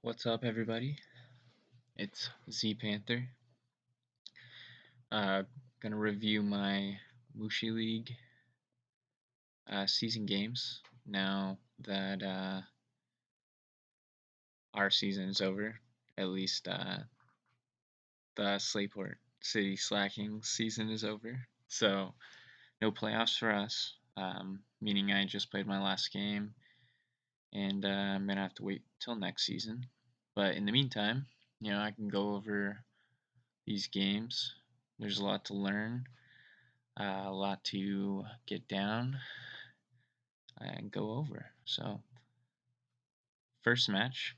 What's up, everybody? It's Z Panther. Uh, gonna review my Mushi League season games now that our season is over. At least the Slayport City Slacking season is over. So no playoffs for us. Meaning I just played my last game, and I'm gonna have to wait till next season. But in the meantime, I can go over these games. There's a lot to learn. A lot to get down and go over. So, first match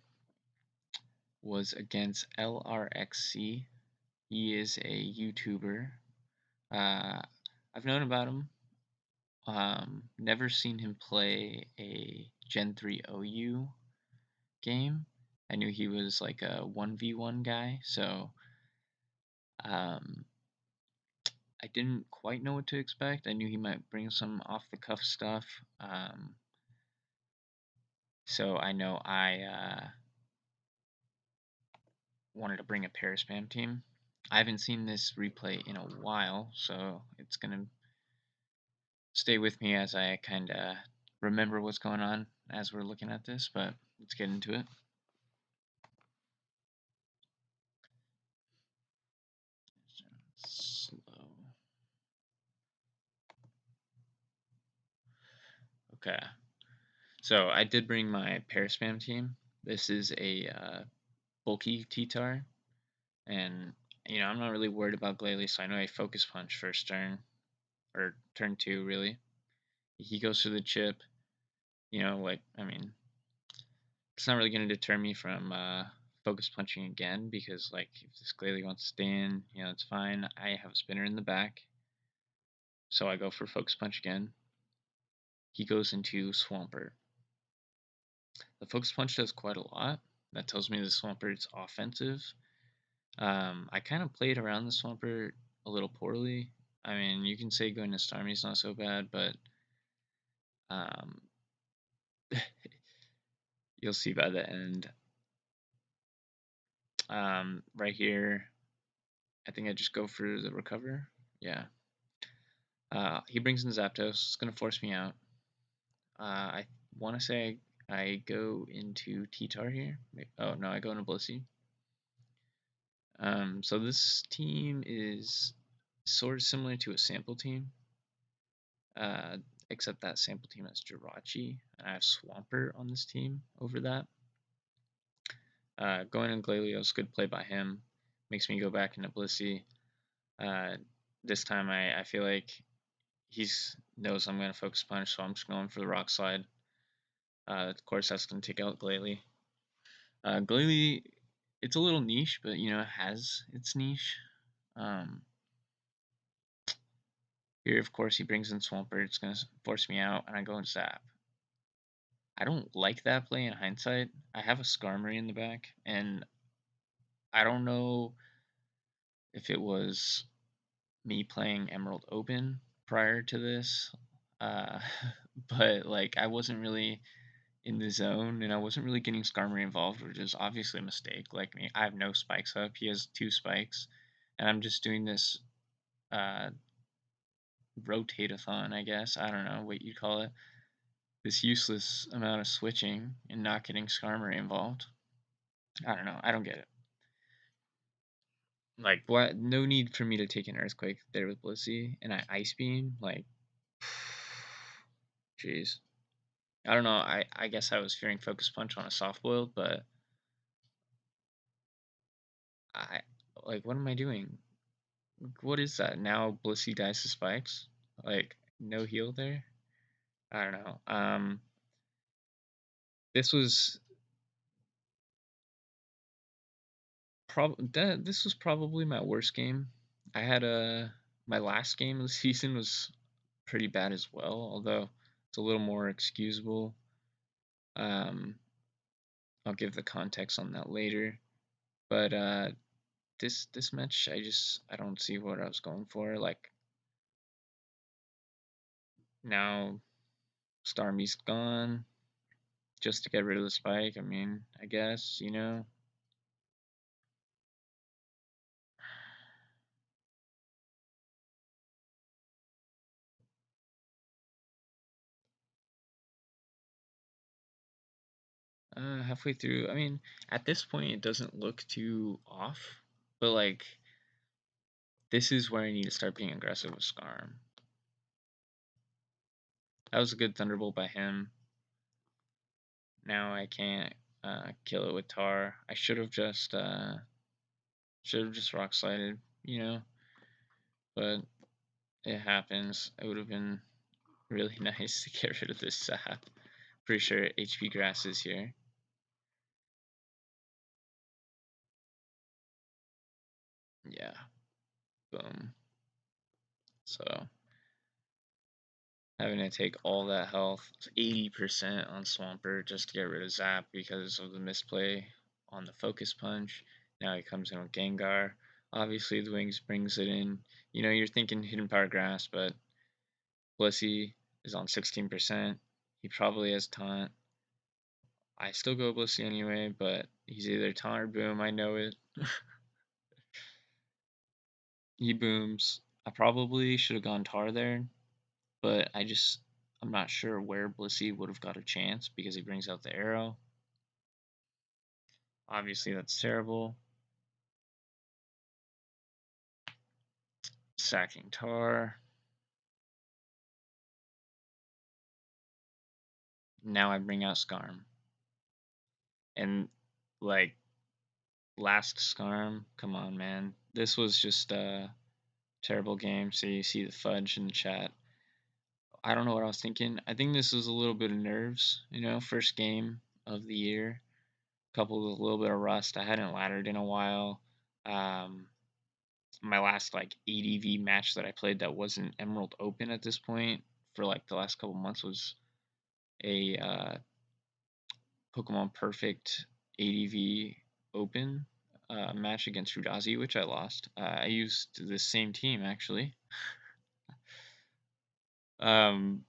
was against LRXC. He is a YouTuber. Uh, I've known about him. Never seen him play a Gen 3 OU game. I knew he was like a 1v1 guy, so um, I didn't quite know what to expect. I knew he might bring some off the cuff stuff. So I know I wanted to bring a pair spam team. I haven't seen this replay in a while, so it's gonna stay with me as I kind of remember what's going on as we're looking at this. But let's get into it. Slow. Okay, so I did bring my pair spam team. This is a bulky T-Tar, and I'm not really worried about Glalie, so I know I focus punch first turn or turn two really. He goes for the chip. It's not really going to deter me from focus punching again because, if this Glalie wants to stay in, it's fine. I have a spinner in the back, so I go for focus punch again. He goes into Swampert. The focus punch does quite a lot. That tells me the Swampert's offensive. I kind of played around the Swampert a little poorly. I mean, you can say going to Starmie is not so bad, but um, you'll see by the end. Right here, I think I just go for the recover. Yeah. He brings in Zapdos. It's going to force me out. I want to say I go into T-Tar here. Oh, no, I go into Blissey. So this team is sort of similar to a sample team, uh, except that sample team has Jirachi, and I have Swampert on this team over that. Going in Glalie good play by him. Makes me go back into Blissey. This time I feel like he knows I'm going to focus punch, so I'm just going for the rock slide. Of course, that's going to take out Glalie. Glalie, it's a little niche, but it has its niche. Here, of course, he brings in Swampert. It's going to force me out, and I go and Zap. I don't like that play in hindsight. I have a Skarmory in the back, and I don't know if it was me playing Emerald Open prior to this, uh, but I wasn't really in the zone, and I wasn't really getting Skarmory involved, which is obviously a mistake. Like me, I have no spikes up. He has 2 spikes, and I'm just doing this uh, rotate-a-thon, I guess. I don't know what you'd call it. This useless amount of switching and not getting Skarmory involved. I don't know. I don't get it. What? No need for me to take an Earthquake there with Blissey, and I Ice Beam. Jeez. I don't know. I guess I was fearing Focus Punch on a soft boiled, but I what am I doing? What is that? Now Blissey dies to spikes? No heal there? I don't know. This was this was probably my worst game. I had my last game of the season was pretty bad as well, although it's a little more excusable. Um, I'll give the context on that later. But this match, I don't see what I was going for. Now Starmie's gone. just to get rid of the spike. I mean, I guess, you know. Halfway through, I mean, at this point, it doesn't look too off, but like, this is where I need to start being aggressive with Scarm. That was a good Thunderbolt by him. Now I can't kill it with Tar. I should have just rock slided, you know, but it happens. It would have been really nice to get rid of this sap. Pretty sure HP grass is here. Yeah, boom. So having to take all that health, 80% on Swampert just to get rid of Zap because of the misplay on the Focus Punch. Now he comes in with Gengar. Obviously, the Wings brings it in. You know, you're thinking Hidden Power Grass, but Blissey is on 16%. He probably has Taunt. I still go Blissey anyway, but he's either Taunt or Boom. I know it. He booms. I probably should have gone Tar there, but I'm not sure where Blissey would have got a chance because he brings out the arrow. Obviously, that's terrible. Sacking Tar. Now I bring out Scarm. And, like, last Scarm, come on, man. This was just a terrible game. So you see the fudge in the chat. I don't know what I was thinking. I think this was a little bit of nerves, you know, first game of the year, coupled with a little bit of rust. I hadn't laddered in a while. Um, my last like ADV match that I played that wasn't Emerald Open at this point for like the last couple months was a Pokemon Perfect ADV Open match against Rudazi, which I lost. I used the same team actually. Um,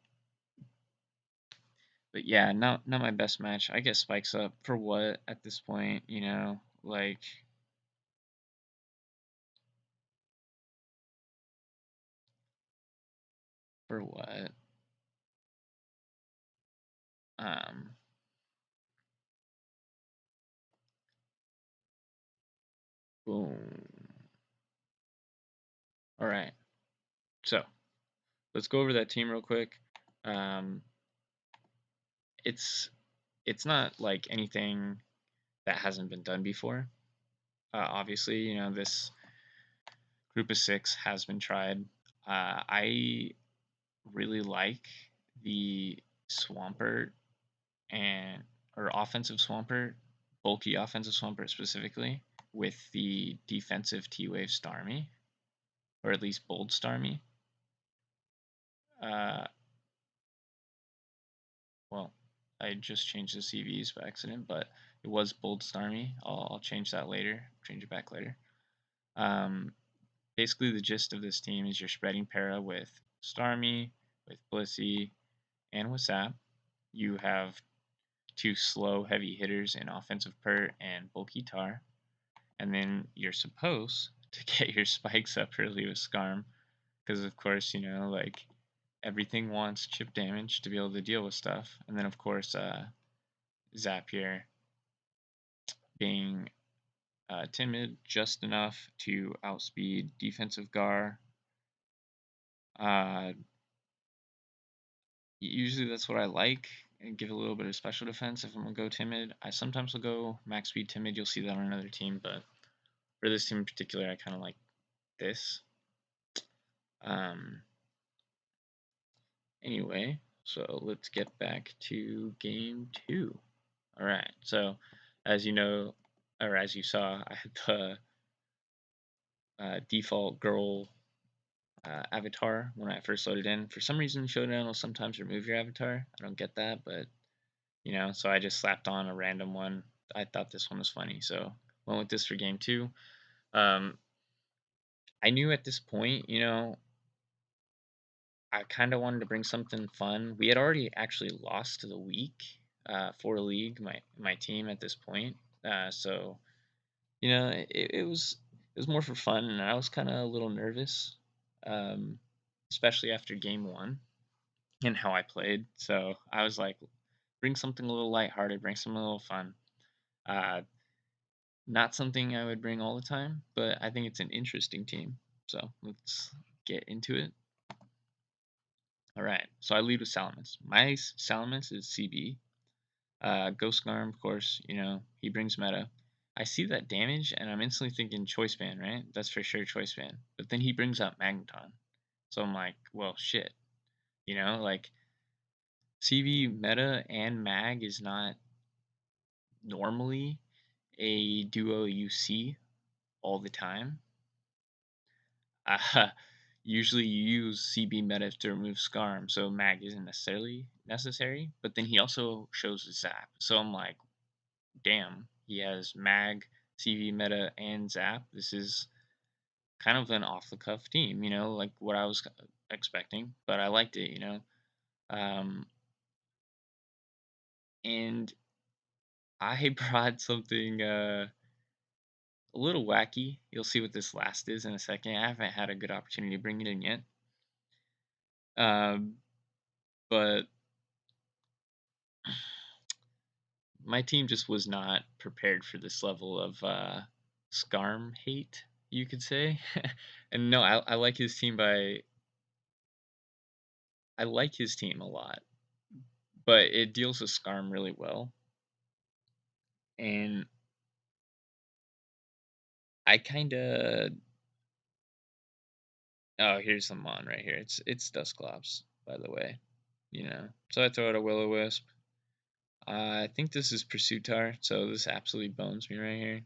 but yeah, not my best match. I guess Spikes up for what at this point, you know, like for what? Um, boom. All right, so let's go over that team real quick. Um, it's it's not like anything that hasn't been done before. Obviously, you know this group of six has been tried. I really like the Swampert and or offensive Swampert, bulky offensive Swampert specifically, with the defensive T-Wave Starmie, or at least bold Starmie. Uh, well, I just changed the CVs by accident, but it was bold Starmie. I'll change that later. Change it back later. Um, basically, the gist of this team is you're spreading para with Starmie, with Blissey, and with Sap. You have two slow, heavy hitters in offensive Pert and bulky Tar. And then you're supposed to get your spikes up early with Scarm. Because, of course, you know, like everything wants chip damage to be able to deal with stuff. And then, of course, Zapier being timid just enough to outspeed defensive Gar. Uh, usually that's what I like, and give a little bit of special defense if I'm going to go timid. I sometimes will go max speed timid. You'll see that on another team, but for this team in particular, I kind of like this. Um, anyway, so let's get back to game 2. All right, so as you know, or as you saw, I had the default girl avatar when I first loaded in. For some reason, Showdown will sometimes remove your avatar. I don't get that, but you know, so I just slapped on a random one. I thought this one was funny, so went with this for game 2. Um, I knew at this point, you know, I kind of wanted to bring something fun. We had already actually lost to the week for League, my team at this point. So you know, it was more for fun, and I was kind of a little nervous, um, especially after game one and how I played. So I was like, bring something a little lighthearted, bring something a little fun. Uh, Not something I would bring all the time, but I think it's an interesting team. So let's get into it. All right. So I lead with Salamis. My Salamis is CB. Ghost Arm, of course, he brings meta. I see that damage and I'm instantly thinking Choice Band, right? That's for sure Choice Band. But then he brings out Magneton. So I'm like, well, shit. Like CB meta and Mag is not normally a duo you see all the time. Uh, Usually you use CB meta to remove Scarm, so Mag isn't necessarily necessary. But then he also shows Zap. So I'm like, damn, he has Mag, CV meta, and Zap. This is kind of an off the cuff team, like what I was expecting, but I liked it. Um, and I brought something a little wacky. You'll see what this last is in a second. I haven't had a good opportunity to bring it in yet. Um, but my team just was not prepared for this level of Scarm hate, you could say. And no, I like his team by I like his team a lot, but it deals with Scarm really well. And I kind of here's the mon right here. It's Dusclops, by the way. So I throw out a Will-O-Wisp. I think this is Pursuitar, so this absolutely bones me right here.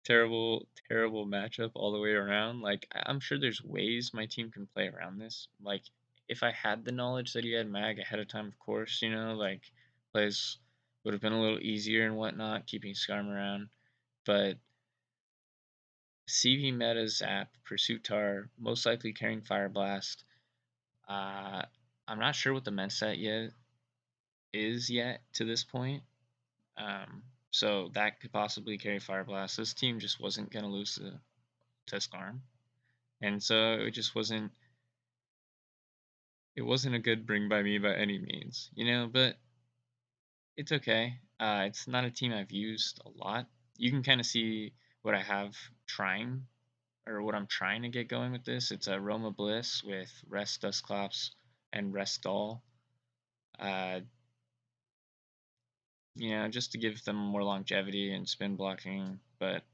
Terrible, terrible matchup all the way around. Like I'm sure there's ways my team can play around this. Like if I had the knowledge that he had Mag ahead of time, of course, like plays would have been a little easier and whatnot, keeping Skarm around. But CV meta Zap, Pursuitar, most likely carrying Fire Blast. Uh, I'm not sure what the men set yet to this point. Um, so that could possibly carry Fire Blast. This team just wasn't gonna lose to Skarm. And so it wasn't a good bring by me by any means, but it's okay. It's not a team I've used a lot. You can kind of see what I have trying or what I'm trying to get going with this. It's a Roma Bliss with Rest Dustclops and Rest Doll. Uh, just to give them more longevity and spin blocking, but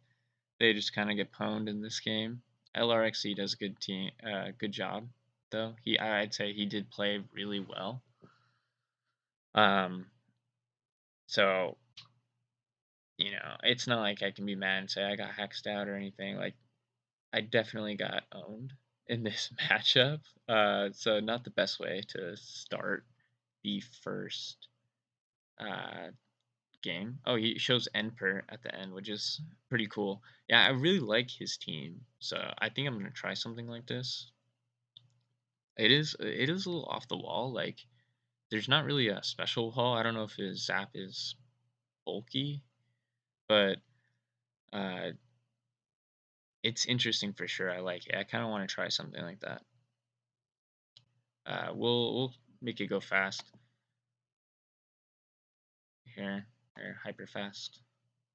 they just kind of get pwned in this game. LRXE does a good job though. I'd say he did play really well. Um, so it's not like I can be mad and say I got hexed out or anything. Like I definitely got owned in this matchup. So not the best way to start the first uh, game. Oh, he shows Enper at the end, which is pretty cool. Yeah, I really like his team, so I think I'm gonna try something like this. It is a little off the wall. Like there's not really a special haul. I don't know if his zap is bulky, but uh, it's interesting for sure. I like it. I kind of want to try something like that. We'll make it go fast here, or hyper fast.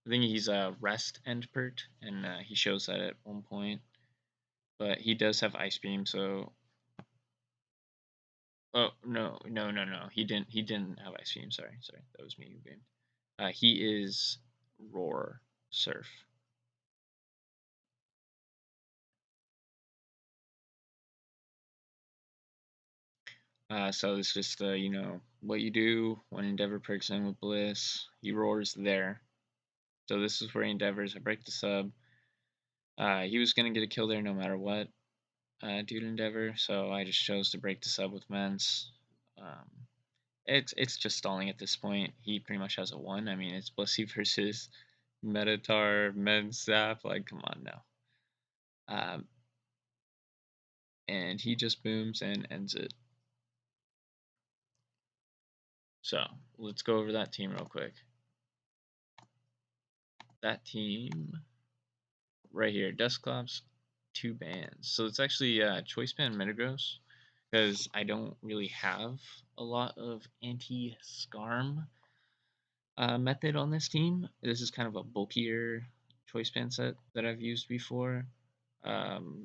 I think he's a rest end pert, and he shows that at one point. But he does have ice beam, so oh no, no, no, no. He didn't have ice beam. Sorry, that was me who beamed. He is roar surf. So it's just what you do when Endeavor perks in with Bliss. He roars there. So this is where he endeavors. I break the sub. He was gonna get a kill there no matter what, due to Endeavor. So I just chose to break the sub with Mens. Um, it's just stalling at this point. He pretty much has a one. I mean, it's Blissey versus Metatar, Mens Zap. Like, come on now. Um, and he just booms and ends it. So let's go over that team real quick. That team right here, Dusclops, 2 bans. So it's actually choice ban Metagross because I don't really have a lot of anti-Scarm method on this team. This is kind of a bulkier choice band set that I've used before.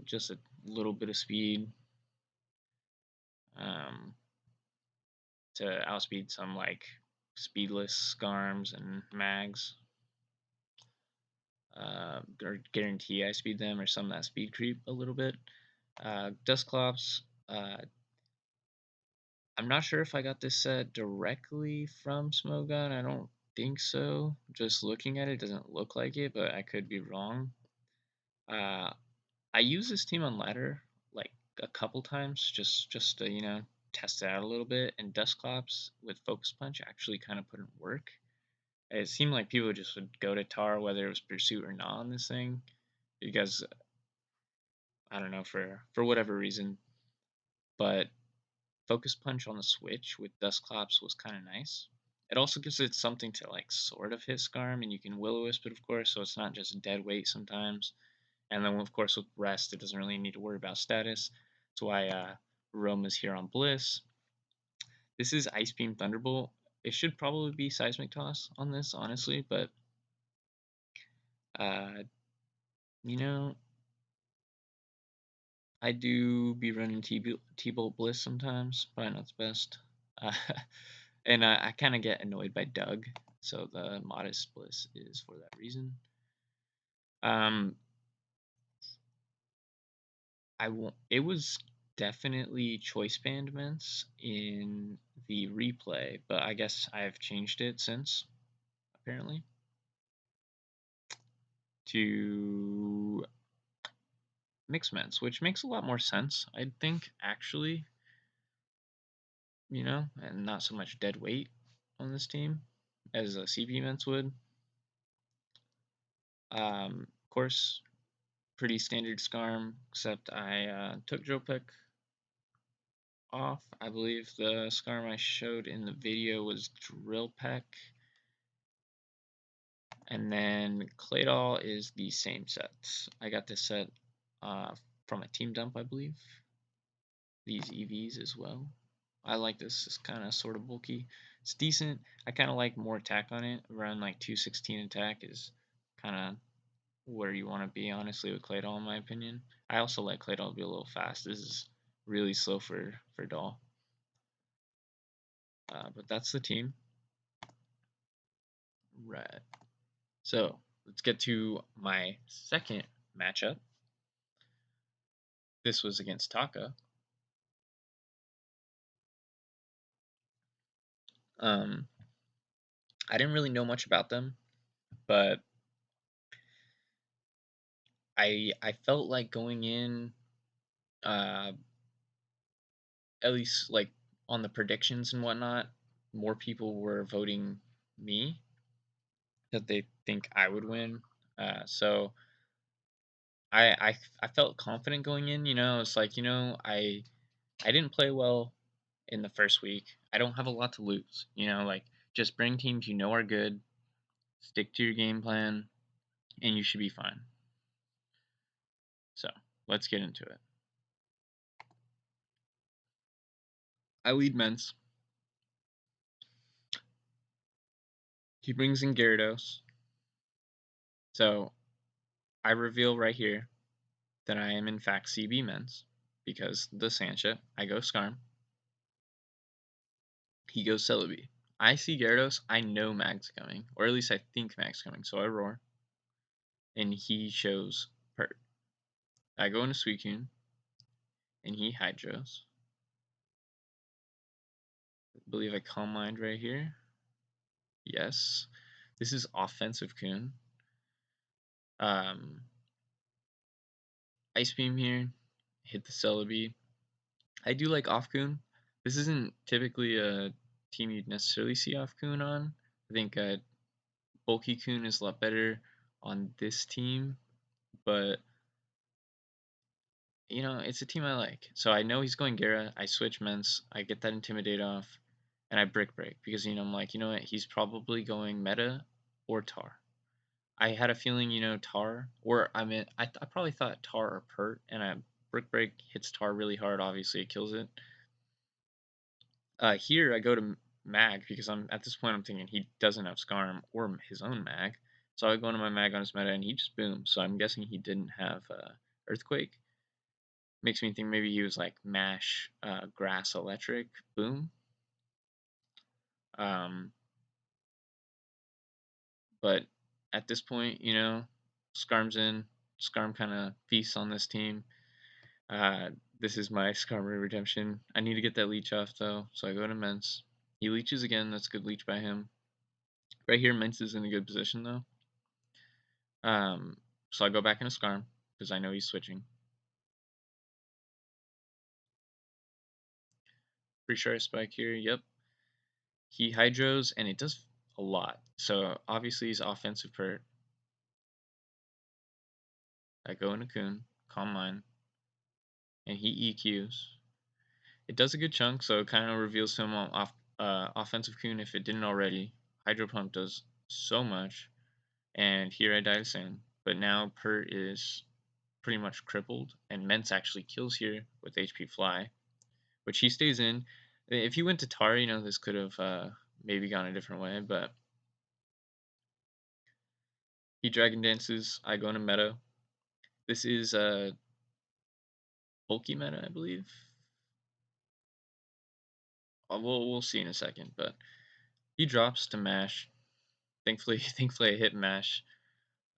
Just a little bit of speed um, to outspeed some like speedless Scarms and Mags. Or guarantee I speed them or some that speed creep a little bit. Dusclops, I'm not sure if I got this set directly from Smogon. I don't think so. Just looking at it doesn't look like it, but I could be wrong. Uh, I used this team on ladder like a couple times just to test it out a little bit, and Dusclops with Focus Punch actually kind of put in work. It seemed like people just would go to Tar whether it was Pursuit or not on this thing because I don't know for whatever reason, but Focus Punch on the Switch with Dusclops was kind of nice. It also gives it something to like sort of hit Scarm, and you can Will-O-Wisp it, of course, so it's not just dead weight sometimes. And then, of course, with Rest, it doesn't really need to worry about status. That's why Roma's here on Bliss. This is Ice Beam Thunderbolt. It should probably be Seismic Toss on this, honestly, but uh, you know, I do be running T-Bolt Bliss sometimes. Probably not the best. Uh, and I kind of get annoyed by Doug, so the Modest Bliss is for that reason. Um, It was definitely choice band mints in the replay, but I guess I've changed it since, apparently, to mixed mints, which makes a lot more sense, I think, actually, and not so much dead weight on this team as a CP mints would. Of course, pretty standard Scarm, except I took Drill Pick off. I believe the Scarm I showed in the video was Drill Peck. And then Claydol is the same set. I got this set from a team dump, I believe. These EVs as well. I like this. It's kind of sort of bulky. It's decent. I kind of like more attack on it. Around like 216 attack is kind of where you want to be, honestly, with Claydol, in my opinion. I also like Claydol to be a little fast. This is really slow for Doll. But that's the team. Right. So let's get to my second matchup. This was against Taka. Um, I didn't really know much about them, but I felt like going in, uh, at least like on the predictions and whatnot, more people were voting me that they think I would win. So I felt confident going in. It's like I didn't play well in the first week. I don't have a lot to lose. Like just bring teams you know are good, stick to your game plan, and you should be fine. So let's get into it. I lead men's. He brings in Gyarados. So I reveal right here that I am in fact CB men's because the Sancha, I go Skarm. He goes Celebi. I see Gyarados, I know Mag's coming, or at least I think Mag's coming, so I roar. And he shows Pert. I go into Suicune, and he Hydros. I believe I Calm Mind right here. Yes. This is offensive Coon. Um, Ice Beam here. Hit the Celebi. I do like off Coon. This isn't typically a team you'd necessarily see off Coon on. I think Bulky Coon is a lot better on this team, but it's a team I like. So I know he's going Gara. I switch Mence. I get that Intimidate off. and I brick break because I'm like, you know what, he's probably going meta or tar. I had a feeling, tar, or I mean, I probably thought tar or pert, and I brick break hits tar really hard. Obviously, it kills it. Here I go to mag because I'm at this point I'm thinking he doesn't have Skarm or his own mag, so I go into my mag on his meta and he just booms. So I'm guessing he didn't have Earthquake. Makes me think maybe he was like mash, grass, electric, boom. Um, but at this point, Skarm's in. Skarm kind of feasts on this team. This is my Skarmory redemption. I need to get that leech off though, so I go to Mence. He leeches again. That's a good leech by him. Right here, Mence is in a good position though. Um, so I go back into Skarm because I know he's switching. Pretty sure I spike here. Yep. He hydros and it does a lot. So obviously he's offensive pert. I go into Kun, Calm Mind, and he EQs. It does a good chunk, so it kind of reveals him on offensive Kun if it didn't already. Hydro Pump does so much, and here I die to Sand. But now Pert is pretty much crippled, and Mence actually kills here with HP Fly, which he stays in. If he went to Tar, this could have maybe gone a different way, but he Dragon Dances. I go into meta. This is a bulky meta, I believe. We'll see in a second, but he drops to mash. Thankfully, thankfully I hit mash.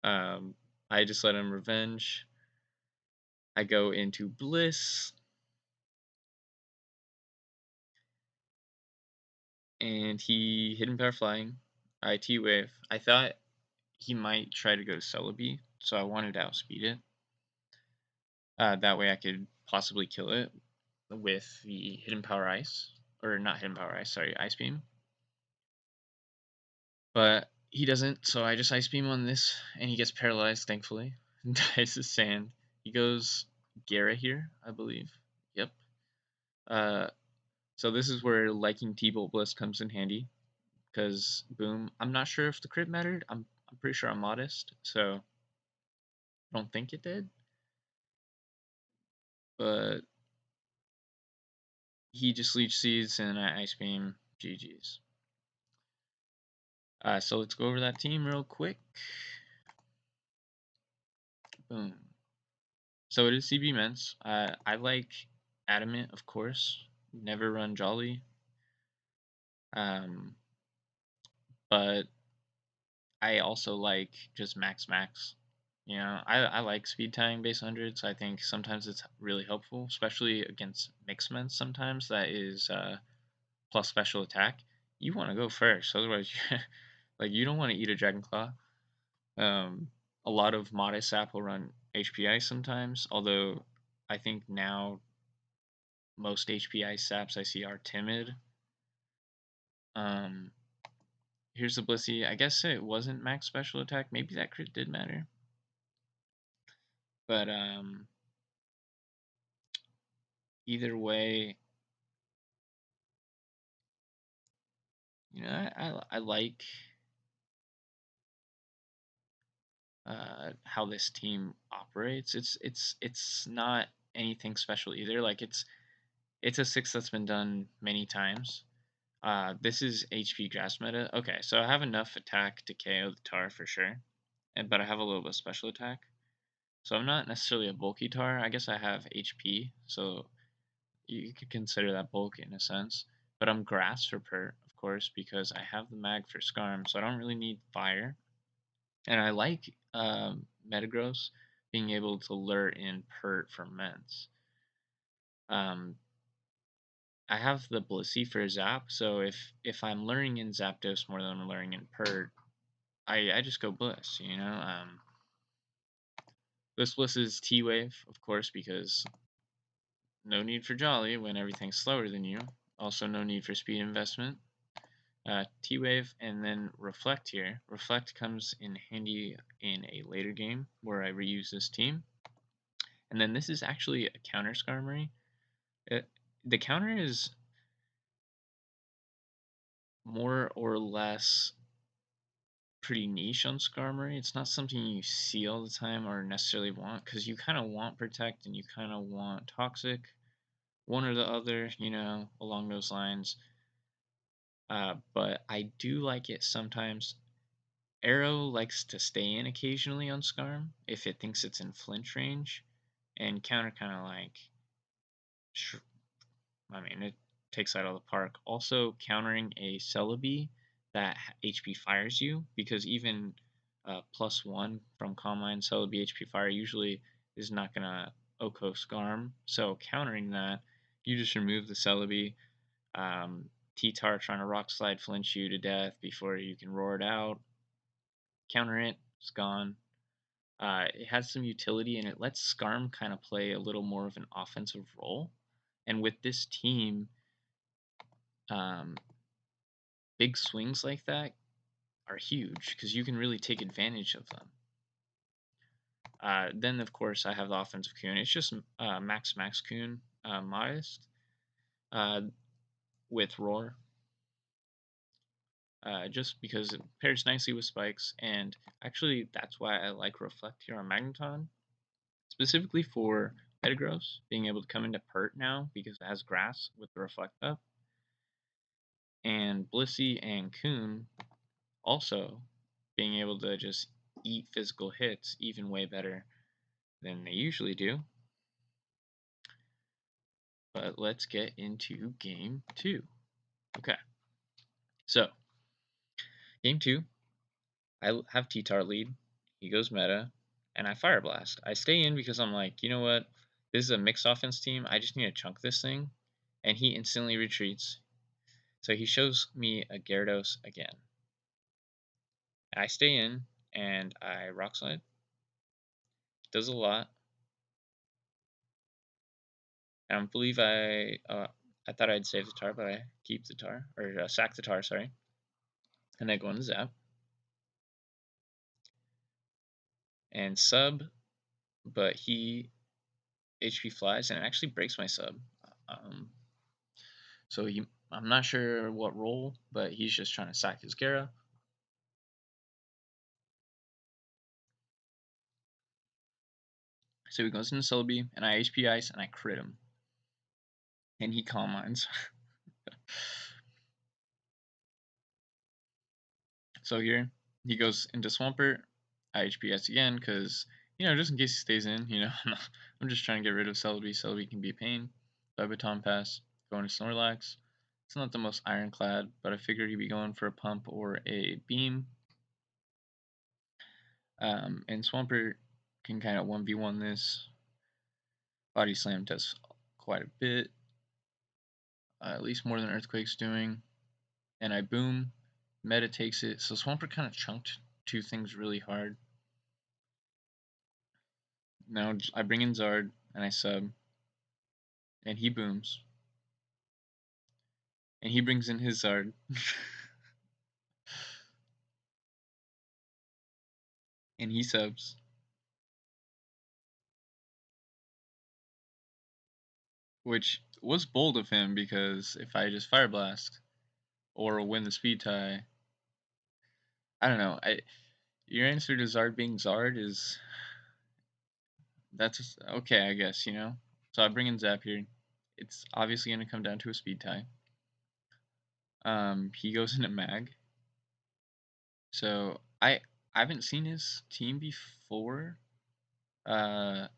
I just let him revenge. I go into Bliss, and he hidden power flying. I T wave. I thought he might try to go to Celebi, so I wanted to outspeed it. That way I could possibly kill it with the hidden power ice, or not hidden power ice. Sorry, ice beam. But he doesn't, so I just ice beam on this, and he gets paralyzed, thankfully, and dies to sand. He goes Gara here, I believe. Yep. Uh, so this is where liking T-Bolt Bliss comes in handy, because boom. I'm not sure if the crit mattered. I'm pretty sure I'm modest, so I don't think it did. But he just leech seeds and I ice beam. GG's. So let's go over that team real quick. Boom. So it is CB Mence. I like Adamant, of course. Never run Jolly. Um, but I also like just max. I like speed tying base 100, so I think sometimes it's really helpful, especially against mixed Mence sometimes that is plus special attack. You want to go first, otherwise, like you don't want to eat a Dragon Claw. A lot of modest sap will run HPI sometimes, although I think now most HPI saps I see are timid. Um, here's the Blissey. I guess it wasn't max special attack. Maybe that crit did matter. But either way, I like how this team operates. It's not anything special either. Like it's a 6 that's been done many times. This is HP grass meta. Okay, so I have enough attack to KO the Tar for sure, but I have a little bit of special attack. So I'm not necessarily a bulky Tar. I guess I have HP, so you could consider that bulk in a sense. But I'm grass for Pert, of course, because I have the mag for Skarm, so I don't really need fire. And I like Metagross being able to lure in Pert from Mence. I have the Blissey for Zap, so if I'm luring in Zapdos more than I'm luring in Pert, I just go Bliss, This Bliss is T-Wave, of course, because no need for Jolly when everything's slower than you. Also no need for speed investment. T-Wave and then Reflect here. Reflect comes in handy in a later game where I reuse this team. And then this is actually a counter Skarmory. The counter is more or less pretty niche on Skarmory. It's not something you see all the time or necessarily want, because you kind of want Protect and you kind of want Toxic, one or the other, along those lines. But I do like it sometimes. Arrow likes to stay in occasionally on Skarm if it thinks it's in flinch range, and counter kind of like, it takes out of the park. Also, countering a Celebi that HP fires you, because even +1 from Calm Mind Celebi HP fire usually is not gonna Oko Skarm. So countering that, you just remove the Celebi. T-Tar trying to Rock Slide flinch you to death before you can roar it out. Counter it, it's gone. It has some utility, and it lets Skarm kind of play a little more of an offensive role. And with this team, um, big swings like that are huge because you can really take advantage of them. Then, of course, I have the offensive Kun. It's just Max Kun, modest, with Roar. Just because it pairs nicely with spikes, and actually that's why I like Reflect here on Magneton, specifically for Metagross being able to come into Pert now because it has Grass with the Reflect up, and Blissey and Kun also being able to just eat physical hits even way better than they usually do. But let's get into game 2. Okay, so game 2, I have T-Tar lead. He goes meta, and I Fire Blast. I stay in because I'm like, you know what? This is a mixed offense team. I just need to chunk this thing. And he instantly retreats. So he shows me a Gyarados again. I stay in, and I Rock Slide. Does a lot. And I believe I thought I'd save the tar, but I keep the tar, or sack the tar, sorry. And I go into Zap. And sub, but he HP flies, and it actually breaks my sub. So I'm not sure what role, but he's just trying to sack his Gyara. So he goes into Celebi, and I HP Ice, and I crit him. And he Calm Minds. So here, he goes into Swampert. I HP Ice again, because, just in case he stays in, I'm just trying to get rid of Celebi. Celebi can be a pain. So I Baton Pass, going to Snorlax. It's not the most ironclad, but I figured he'd be going for a pump or a beam. And Swampert can kind of 1v1 this. Body Slam does quite a bit, at least more than Earthquake's doing. And I boom, meta takes it. So Swampert kind of chunked two things really hard. Now I bring in Zard, and I sub, and he booms. And he brings in his Zard. And he subs. Which was bold of him, because if I just Fire Blast or win the speed tie, I don't know. Your answer to Zard being Zard is, that's okay, I guess, So I bring in Zap here. It's obviously going to come down to a speed tie. He goes into Mag. So I haven't seen his team before. I've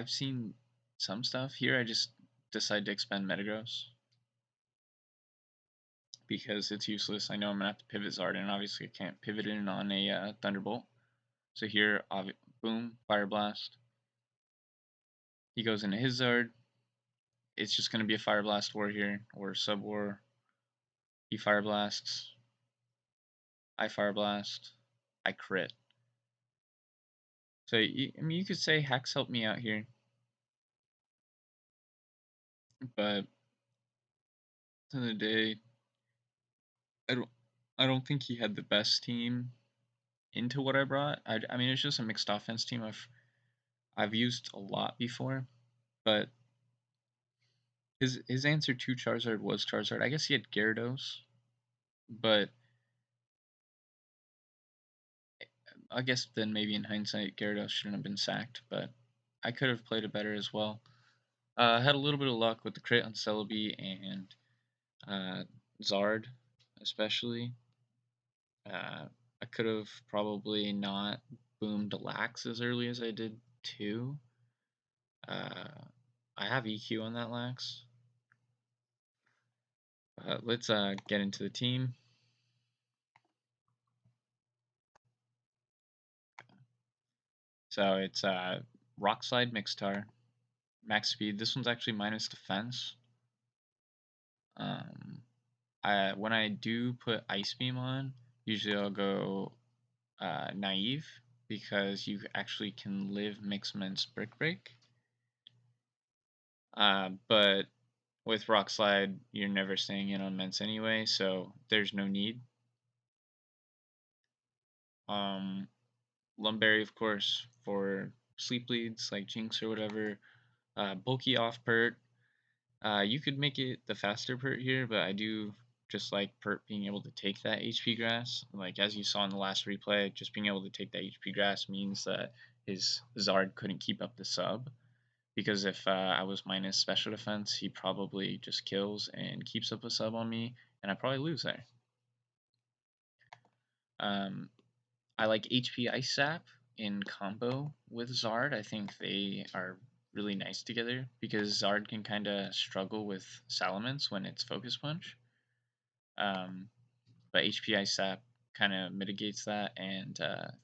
seen some stuff here. I just decided to expend Metagross because it's useless. I know I'm gonna have to pivot Zard, and obviously I can't pivot in on a Thunderbolt. So here, boom, Fire Blast. He goes into his Zard. It's just gonna be a Fire Blast war here, or Sub War. He Fire Blasts. I Fire Blast. I crit. So you could say Hex helped me out here, but at the end of the day, I don't think he had the best team into what I brought. I mean, it's just a mixed offense team I've used a lot before, but His answer to Charizard was Charizard. I guess he had Gyarados, but I guess then maybe in hindsight Gyarados shouldn't have been sacked, but I could have played it better as well. I had a little bit of luck with the crit on Celebi and uh, Zard, especially. I could have probably not boomed Lax as early as I did too. Uh, I have EQ on that Lax. Let's get into the team. So it's Rock Slide Mixtar, max speed. This one's actually minus defense. Um, when I do put Ice Beam on, usually I'll go Naive because you actually can live Mixment's Brick Break. But with Rock Slide, you're never staying in on Ments anyway, so there's no need. Lumberry, of course, for sleep leads like Jinx or whatever. Bulky off pert. You could make it the faster pert here, but I do just like pert being able to take that HP grass. Like as you saw in the last replay, just being able to take that HP grass means that his Zard couldn't keep up the sub. Because if I was minus special defense, he probably just kills and keeps up a sub on me, and I probably lose there. Um, I like HP Ice Sap in combo with Zard. I think they are really nice together because Zard can kind of struggle with Salamence when it's Focus Punch. But HP Ice Sap kind of mitigates that, and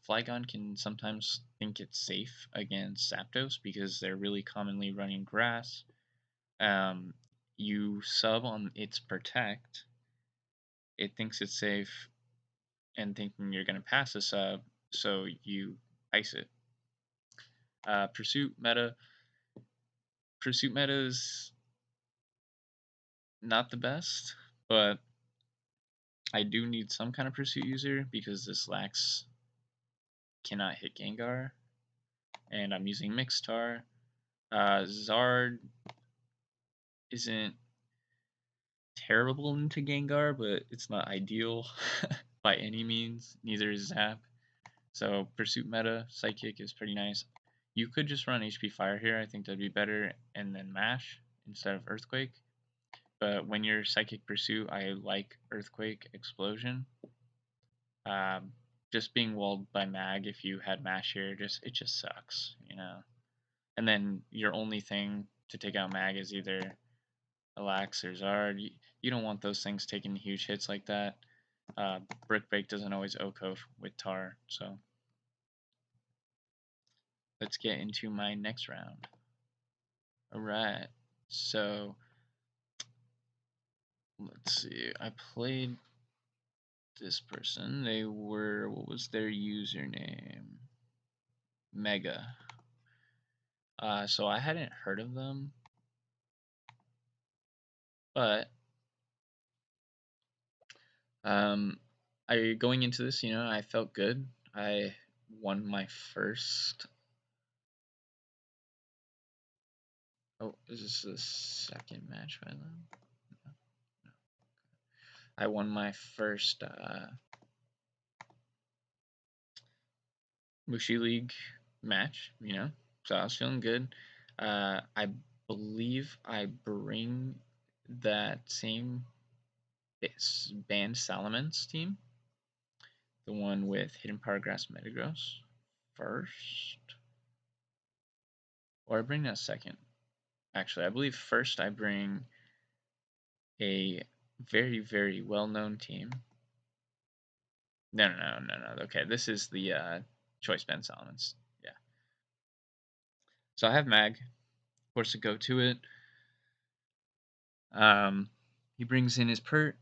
Flygon can sometimes think it's safe against Zapdos because they're really commonly running grass. You sub on its Protect, it thinks it's safe and thinking you're going to pass a sub, so you ice it. Pursuit meta. Pursuit meta is not the best, but I do need some kind of pursuit user because this Lax cannot hit Gengar, and I'm using Mixtar. Zard isn't terrible into Gengar, but it's not ideal by any means. Neither is Zap. So Pursuit meta, Psychic is pretty nice. You could just run HP Fire here. I think that'd be better, and then Mash instead of Earthquake. But when you're Psychic Pursuit, I like Earthquake Explosion. Just being walled by Mag if you had Mash here, it just sucks, you know. And then your only thing to take out Mag is either Alax or Zard. You don't want those things taking huge hits like that. Brick Break doesn't always OHKO with Tar, so let's get into my next round. Alright, so let's see. I played this person. They were, what was their username? Mega. So I hadn't heard of them, but I going into this, I felt good. I won my first. Oh, is this the second match by them? No. I won my first Mushi League match, so I was feeling good. I believe I bring that same banned Salamence team, the one with Hidden Power Grass Metagross, first. Or I bring that second. Actually, I believe first I bring a very, very well-known team. No. Okay, this is the Choice Band Salamence. Yeah. So I have Mag, of course, to go to it. He brings in his Pert.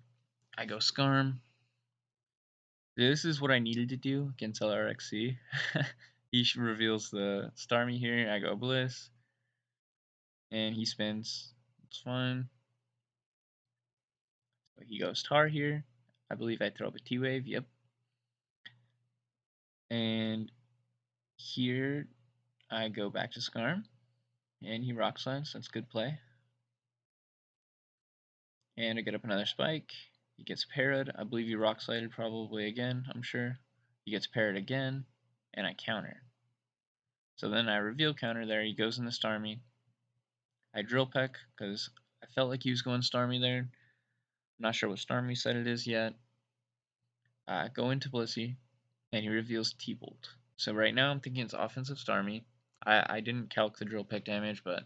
I go Skarm. This is what I needed to do against LRXC. He reveals the Starmie here. I go Bliss. And he spins. It's fine. He goes Tar here. I believe I throw up a T-Wave. Yep. And here I go back to Skarm. And he Rock Slides. That's good play. And I get up another spike. He gets parried. I believe he rock slided probably again, I'm sure. He gets parried again, and I counter. So then I reveal counter there. He goes in the Starmie. I drill peck because I felt like he was going Starmie there. I'm not sure what Starmie set it is yet. Go into Blissey, and he reveals T-Bolt. So right now I'm thinking it's offensive Starmie. I didn't calc the drill peck damage, but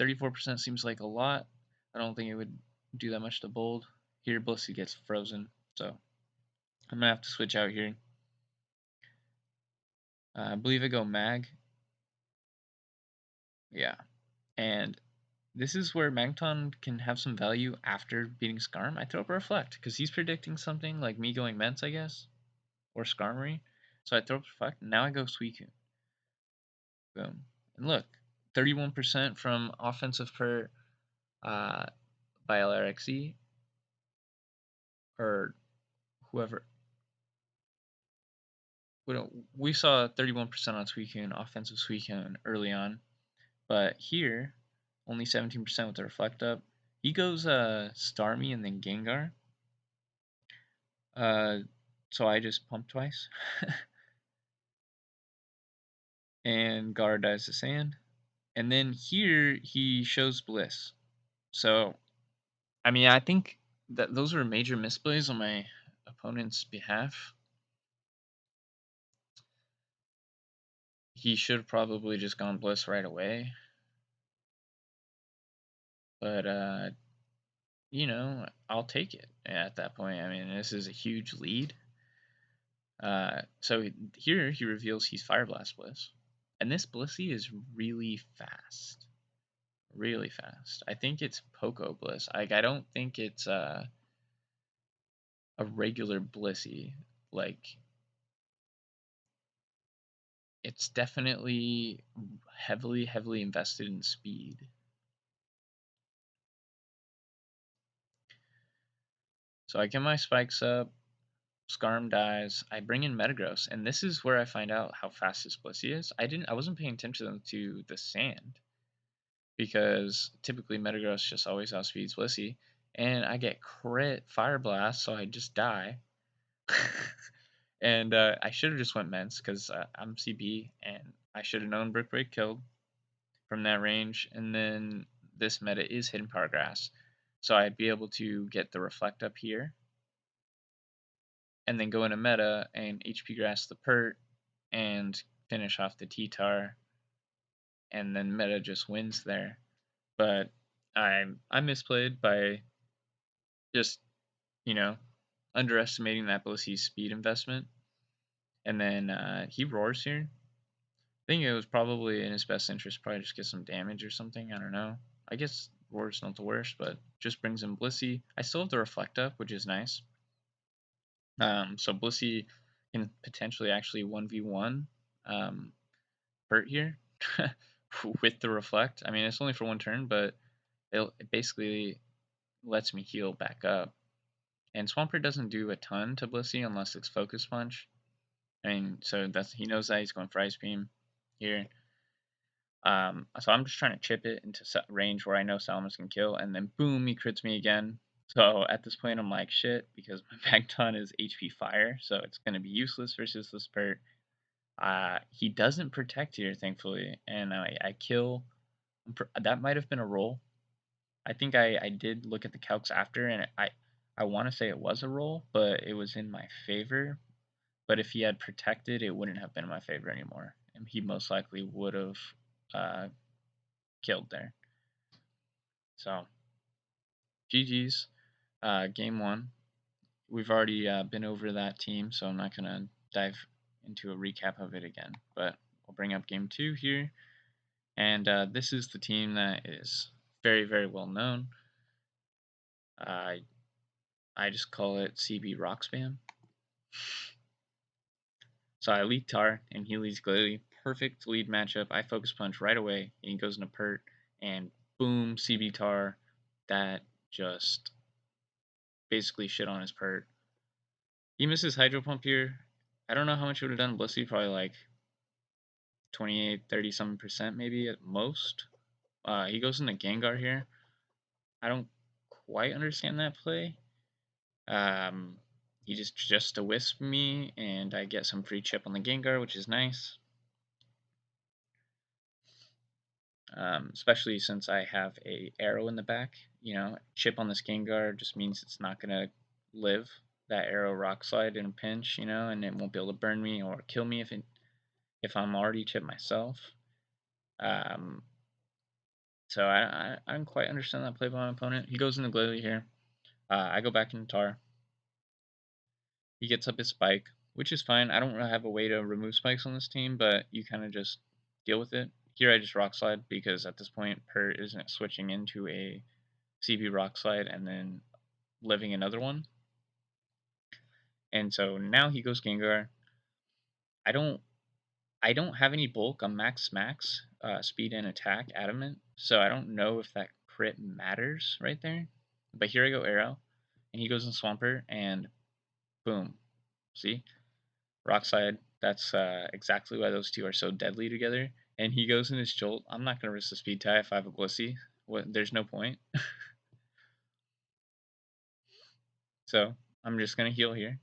34% seems like a lot. I don't think it would do that much to bold. Here Blissey gets frozen, so I'm gonna have to switch out here. I believe I go Mag. Yeah, and this is where Magneton can have some value after beating Skarm. I throw up a Reflect because he's predicting something like me going Ments, I guess, or Skarmory. So I throw up a Reflect. Now I go Suicune. Boom. And look, 31% from offensive per uh, by LRXE or whoever. We saw 31% on Suicune, offensive Suicune early on, but here only 17% with the Reflect up. He goes Starmie and then Gengar. Uh, so I just pump twice, and Gar dies to Sand, and then here he shows Bliss. So I mean, I think that those were major misplays on my opponent's behalf. He should have probably just gone Bliss right away. But, I'll take it at that point. I mean, this is a huge lead. So here he reveals he's Fire Blast Bliss. And this Blissey is really fast. Really fast. I think it's Poco Bliss. I don't think it's a regular Blissey. Like, it's definitely heavily invested in speed. So I get my spikes up, Skarm dies, I bring in Metagross, and this is where I find out how fast this Blissey is. I wasn't paying attention to the sand, because typically Metagross just always outspeeds Blissey, and I get crit Fire Blast, so I just die. And I should have just went Ments, because I'm CB, and I should have known Brick Break killed from that range, and then this meta is Hidden Power Grass. So I'd be able to get the Reflect up here, and then go into meta and HP Grass the Pert, and finish off the T-Tar, and then meta just wins there. But I misplayed by just, you know, underestimating that Blissey's speed investment. And then he roars here. I think it was probably in his best interest, probably just get some damage or something. I don't know. I guess roar's not the worst, but just brings in Blissey. I still have the Reflect up, which is nice. So Blissey can potentially actually 1v1 Pert here with the Reflect. I mean, it's only for one turn, but it basically lets me heal back up. And Swampert doesn't do a ton to Blissey unless it's Focus Punch. I mean, so he knows that he's going for Ice Beam here. So I'm just trying to chip it into range where I know Salamence can kill, and then boom, he crits me again. So at this point, I'm like, shit, because my Magneton is HP Fire, so it's going to be useless versus the Spurt. He doesn't protect here, thankfully, and I kill. That might have been a roll. I think I did look at the calcs after, and I want to say it was a roll, but it was in my favor. But if he had protected, it wouldn't have been in my favor anymore, and he most likely would have killed there. So, GG's, game one. We've already been over that team, so I'm not gonna dive into a recap of it again. But we'll bring up game two here, and this is the team that is very well known. I just call it CB Rock Spam. So I lead Tar, and he leads Glalie. Perfect lead matchup. I focus punch right away, and he goes into Pert, and boom, CB Tar. That just basically shit on his Pert. He misses Hydro Pump here. I don't know how much it would have done Blissey, probably like 28, 30 something percent maybe at most. He goes into Gengar here. I don't quite understand that play. Um, he just a wisp me, and I get some free chip on the Gengar, which is nice. Especially since I have a arrow in the back. You know, chip on this Gengar just means it's not gonna live that arrow rock slide in a pinch, you know, and it won't be able to burn me or kill me if I'm already chipped myself. Um, so I don't quite understand that play by my opponent. He goes into Glalie here. I go back into Tar. He gets up his spike, which is fine. I don't really have a way to remove spikes on this team, but you kind of just deal with it. Here I just rock slide because at this point Pert isn't switching into a CB rock slide and then living another one. And so now he goes Gengar. I don't I don't have any bulk. I'm max speed and attack adamant, so I don't know if that crit matters right there. But here I go arrow, and he goes in Swampert, and boom. See? Rockside. That's exactly why those two are so deadly together. And he goes in his Jolt. I'm not going to risk the speed tie if I have a Blissey. There's no point. So I'm just going to heal here.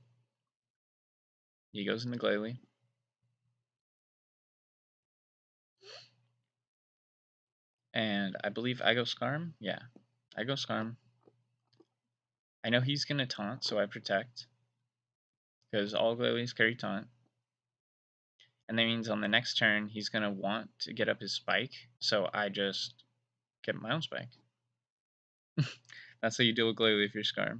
He goes into Glalie. And I believe I go Skarm. Yeah, I go Skarm. I know he's going to taunt, so I protect. Because all Glalies carry taunt. And that means on the next turn, he's going to want to get up his spike. So I just get my own spike. That's how you deal with Glalie if you're Skarm.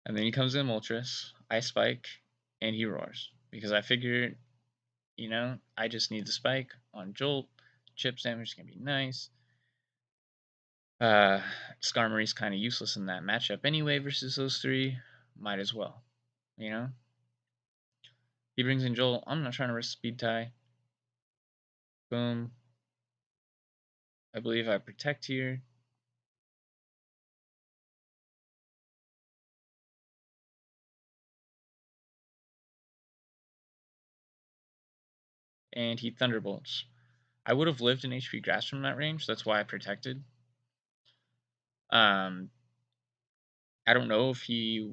And then he comes in Moltres, I spike, and he roars. Because I figured, you know, I just need the spike on Jolt. Chips damage is going to be nice. Skarmory's kind of useless in that matchup anyway versus those three. Might as well, you know? He brings in Jolt. I'm not trying to risk speed tie. Boom. I believe I protect here. And he Thunderbolts. I would have lived in HP Grass from that range. That's why I protected. I don't know if he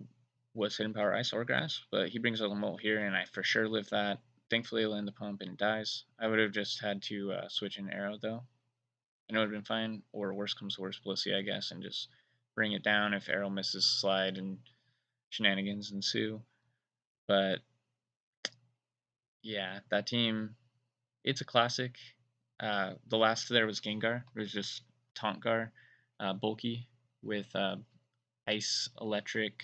was Hidden Power Ice or Grass, but he brings a Molt here, and I for sure live that. Thankfully, I land the pump and it dies. I would have just had to switch an arrow, though. And it would have been fine, or worst comes to worst, Blissey, I guess, and just bring it down if arrow misses slide and shenanigans ensue. But yeah, that team, it's a classic. The last there was Gengar. It was just Tauntgar, bulky with ice electric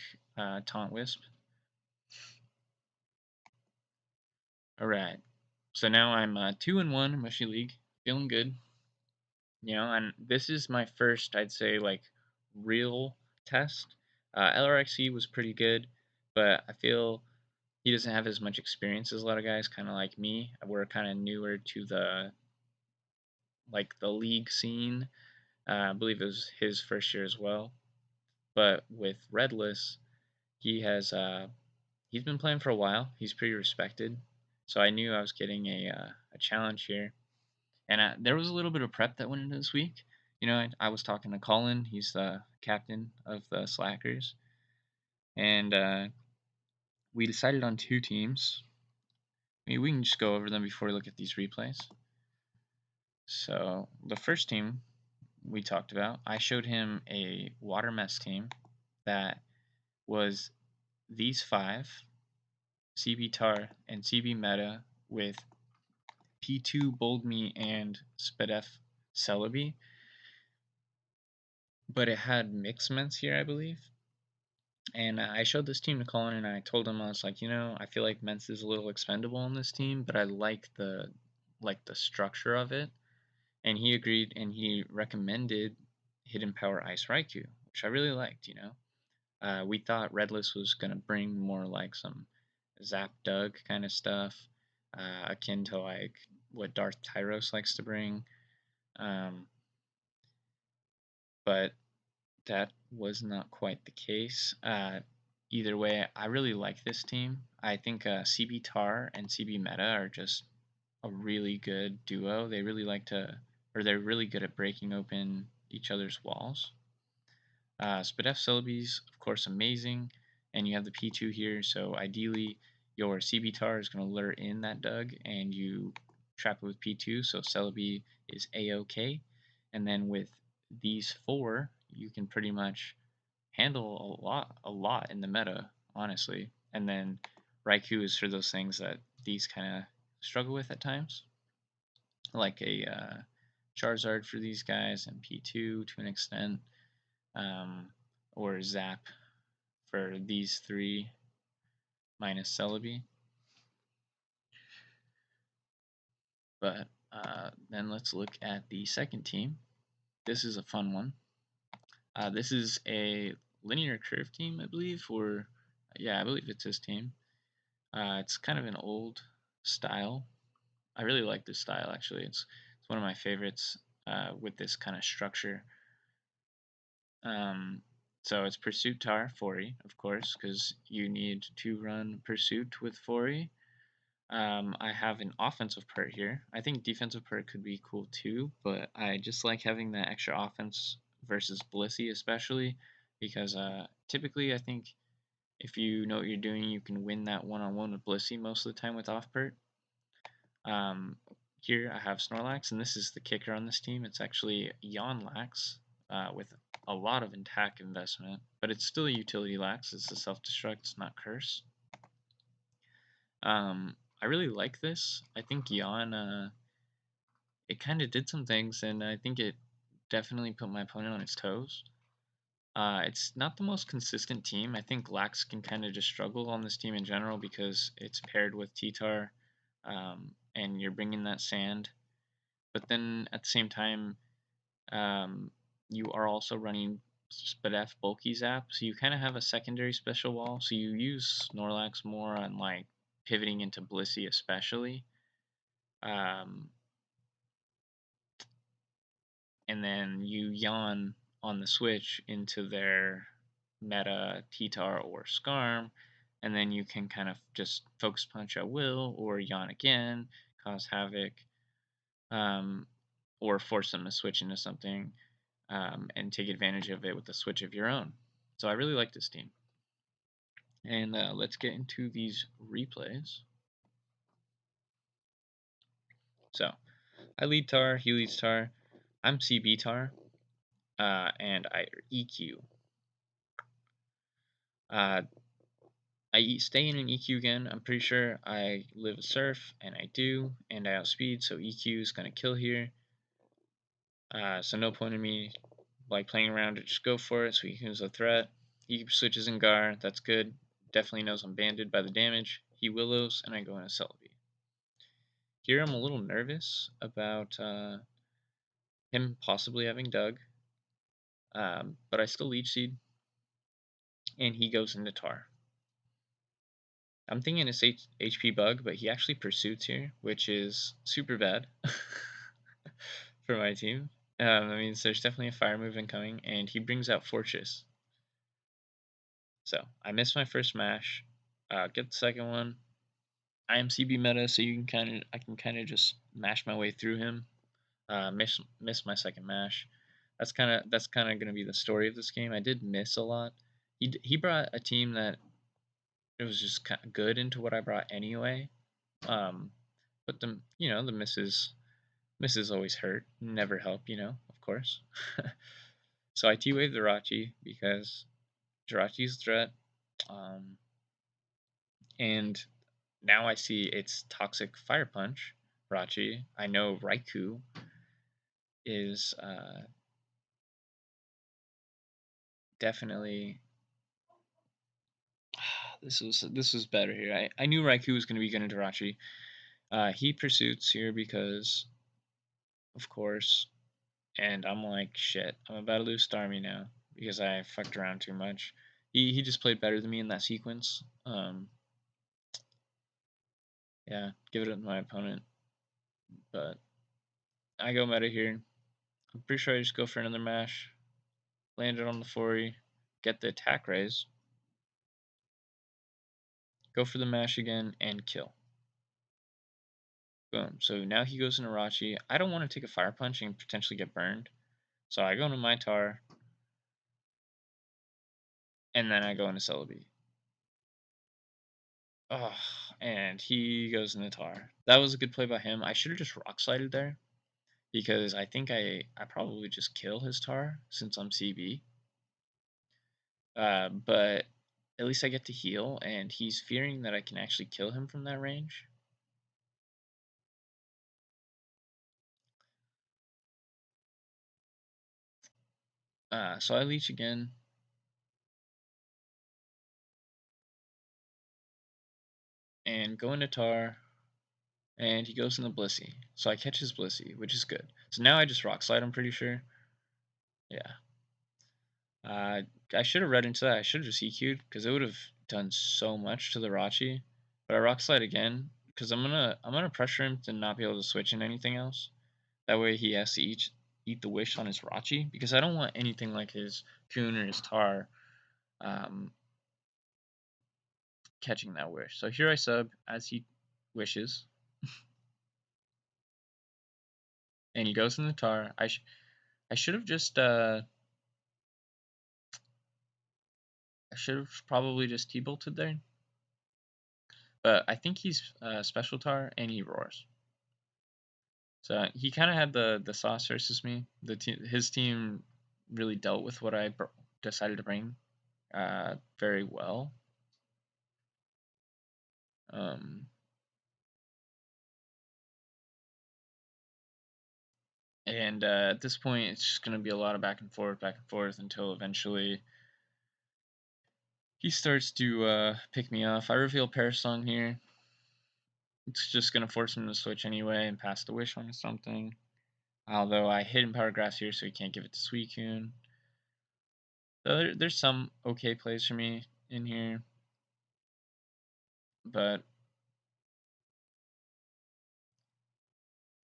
taunt wisp. All right, so now I'm 2-1 in Mushi League, feeling good. You know, and this is my first, I'd say, like real test. LRXE was pretty good, but I feel he doesn't have as much experience as a lot of guys, kind of like me. We're kind of newer to the league scene. I believe it was his first year as well. But with Redless, he has he's been playing for a while. He's pretty respected, so I knew I was getting a challenge here. And there was a little bit of prep that went into this week. You know, I was talking to Colin. He's the captain of the Slackers, and we decided on two teams. I mean, we can just go over them before we look at these replays. So the first team we talked about, I showed him a water mess team that was these five: CB Tar and CB Meta with P2 Bold Me and Spedef Celebi. But it had mixed ments here, I believe. And I showed this team to Colin, and I told him, I was like, you know, I feel like Ments is a little expendable on this team, but I like the structure of it. And he agreed, and he recommended Hidden Power Ice Raikou, which I really liked. You know, we thought Redless was gonna bring more like some Zap Doug kind of stuff, akin to like what Darth Tyros likes to bring. But that was not quite the case. Either way, I really like this team. I think CB Tar and CB Meta are just a really good duo. They really like to, or they're really good at breaking open each other's walls. Spadef Celebi's, of course, amazing, and you have the P2 here, so ideally your CB Tar is going to lure in that Doug, and you trap it with P2, so Celebi is A-OK. And then with these four, you can pretty much handle a lot in the meta, honestly. And then Raikou is for those things that these kind of struggle with at times, like a Charizard for these guys, and P2 to an extent, um, or Zap for these three minus Celebi. But then let's look at the second team. This is a fun one. This is a linear curve team, I believe, or yeah, I believe it's his team. It's kind of an old style. I really like this style, actually. It's one of my favorites with this kind of structure. Um, so it's Pursuit Tar, Fori, of course, because you need to run Pursuit with Fori. I have an offensive part here. I think defensive part could be cool too, but I just like having that extra offense versus Blissey, especially because typically I think if you know what you're doing, you can win that one-on-one with Blissey most of the time with off part. Here I have Snorlax, and this is the kicker on this team. It's actually Yonlax with a lot of attack investment, but it's still a utility lax. It's a self-destruct, it's not curse. I really like this. I think Yon, it kind of did some things, and I think it definitely put my opponent on its toes. It's not the most consistent team. I think Lax can kind of just struggle on this team in general because it's paired with T-Tar, and you're bringing that sand. But then at the same time, you are also running Spadef Bulky Zap, so you kind of have a secondary special wall. So you use Snorlax more on like pivoting into Blissey, especially. Um, and then you yawn on the switch into their meta T-Tar or Skarm, and then you can kind of just focus punch at will or yawn again, cause havoc, um, or force them to switch into something and take advantage of it with a switch of your own. So I really like this team. And let's get into these replays. So I lead Tar, he leads Tar, I'm CB Tar, and I EQ. I stay in an EQ again. I'm pretty sure I live a surf, and I do, and I outspeed, so EQ is going to kill here. So no point in me like playing around it, just go for it so he can a threat. He switches in Gar, that's good. Definitely knows I'm banded by the damage. He willows, and I go into Celebi. Here I'm a little nervous about him possibly having Doug, but I still Leech Seed, and he goes into Tar. I'm thinking it's HP Bug, but he actually pursues here, which is super bad for my team. That means there's definitely a fire move incoming, and he brings out Fortress. So I missed my first mash. Get the second one. I am CB meta, so I can kind of just mash my way through him. Miss my second mash. That's kind of going to be the story of this game. I did miss a lot. He brought a team that it was just kind of good into what I brought anyway. But the misses always hurt, never help, of course. So I T-wave the Rachi because Jirachi's a threat. And now I see its Toxic Fire Punch, Rachi. I know Raikou is definitely. This was better here. I knew Raikou was going to be good into Rachi. He pursues here because, of course, and I'm like, shit, I'm about to lose Starmie now because I fucked around too much. He just played better than me in that sequence. Yeah, give it to my opponent. But I go meta here. I'm pretty sure I just go for another mash. Land it on the 40. Get the attack raise. Go for the mash again and kill. Boom. So now he goes into Rachi. I don't want to take a fire punch and potentially get burned. So I go into my tar, and then I go into Celebi. Oh, and he goes in the tar. That was a good play by him. I should have just rock slided there because I think I probably just kill his tar since I'm CB. But at least I get to heal, and he's fearing that I can actually kill him from that range. So I leech again. And go into tar. And he goes in the Blissey. So I catch his Blissey, which is good. So now I just rock slide, I'm pretty sure. Yeah. Uh, I should have read into that. I should have just EQ'd because it would have done so much to the Rachi. But I rock slide again because I'm gonna pressure him to not be able to switch in anything else. That way he has to eat the wish on his Rachi because I don't want anything like his Coon or his Tar um, catching that wish. So here I sub as he wishes, and he goes in the Tar. I should have just I should have probably just T-bolted there. But I think he's Special Tar and he roars. So he kind of had the sauce versus me. His team really dealt with what I decided to bring very well. Um, and at this point, it's just going to be a lot of back and forth until eventually he starts to pick me off. I reveal Parasong here. It's just going to force him to switch anyway and pass the wish on something. Although I hit him Power Grass here, so he can't give it to Suicune. So there's some okay plays for me in here. But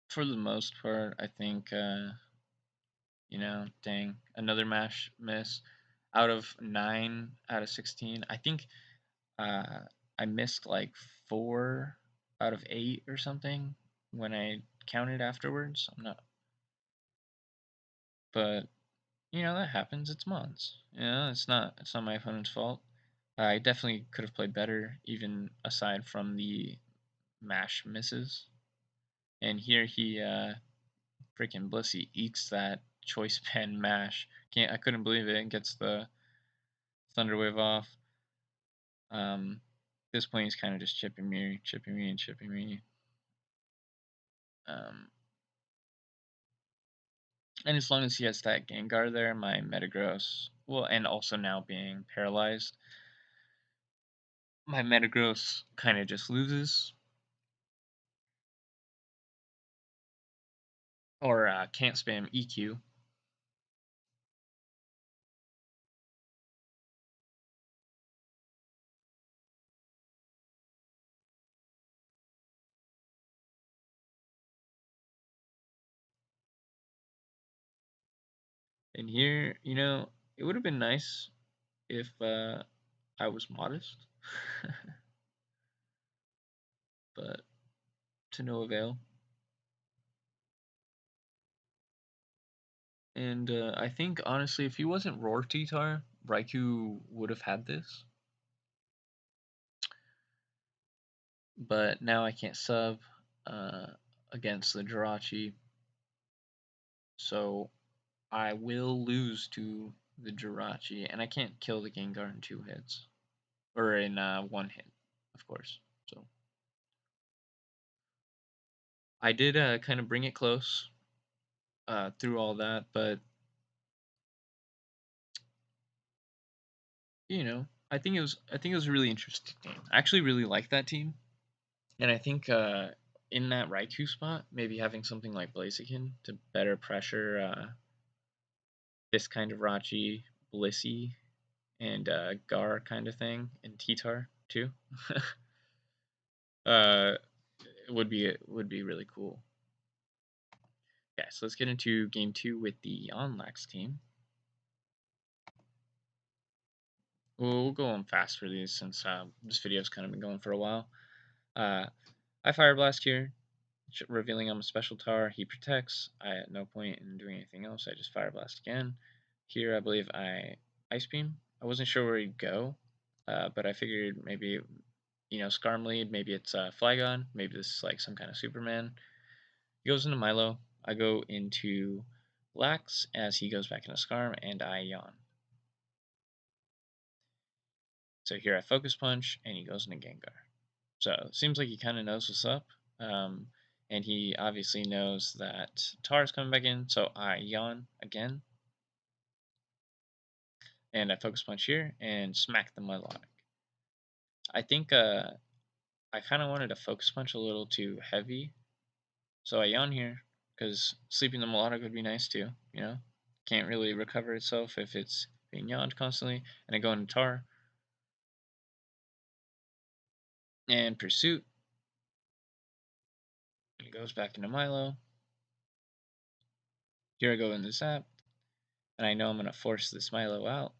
for the most part, I think, dang, another mash miss. Out of 9 out of 16, I think uh, I missed like 4 out of 8 or something when I counted afterwards. I'm not, but that happens. It's Mons. It's not my opponent's fault. I definitely could have played better, even aside from the mash misses. And here he freaking Blissey eats that choice pen mash. I couldn't believe it. And gets the Thunderwave off. This point he's kind of just chipping me, and chipping me. And as long as he has that Gengar there, my Metagross, well, and also now being paralyzed, my Metagross kind of just loses. Or can't spam EQ. And here, it would have been nice if I was modest. But to no avail. And I think, honestly, if he wasn't Roar T-Tar, Raikou would have had this. But now I can't sub against the Jirachi. So I will lose to the Jirachi. And I can't kill the Gengar in 2 hits. Or in 1 hit, of course. So I did kind of bring it close through all that. But, I think it was a really interesting game. I actually really like that team. And I think in that Raikou spot, maybe having something like Blaziken to better pressure this kind of Rachi, Blissey, and Gar kind of thing, and T-Tar too, uh, would be really cool. Okay, so let's get into game 2 with the Onlax team. We'll go on fast for these since this video's kind of been going for a while. I Fire Blast here. revealing I'm a special tower. He protects. I at no point in doing anything else. I just Fire Blast again. Here, I believe I Ice Beam. I wasn't sure where he'd go, but I figured maybe, Skarm lead. Maybe it's Flygon. Maybe this is like some kind of Superman. He goes into Milo. I go into Lax as he goes back into Skarm, and I yawn. So here I Focus Punch, and he goes into Gengar. So it seems like he kind of knows what's up. Um, and he obviously knows that Tara's coming back in, so I yawn again. And I Focus Punch here and smack the Mudlock. I think I kind of wanted to Focus Punch a little too heavy, so I yawn here, because sleeping the Melodic would be nice too, Can't really recover itself if it's being yawned constantly. And I go into Tar and Pursuit. It goes back into Milo. Here I go into Zap, and I know I'm going to force this Milo out.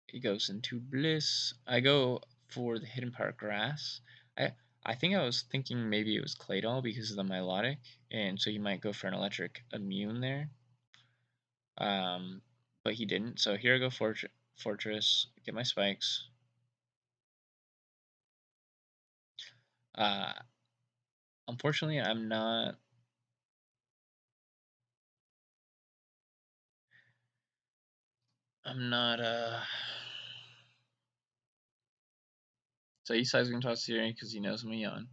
He goes into Bliss. I go for the Hidden Power Grass. I think I was thinking maybe it was Claydol because of the Milotic, and so he might go for an Electric Immune there. But he didn't. So here I go Fortress, get my spikes. Uh, Unfortunately, I'm not. So he's going to toss here because he knows I'm a yawn.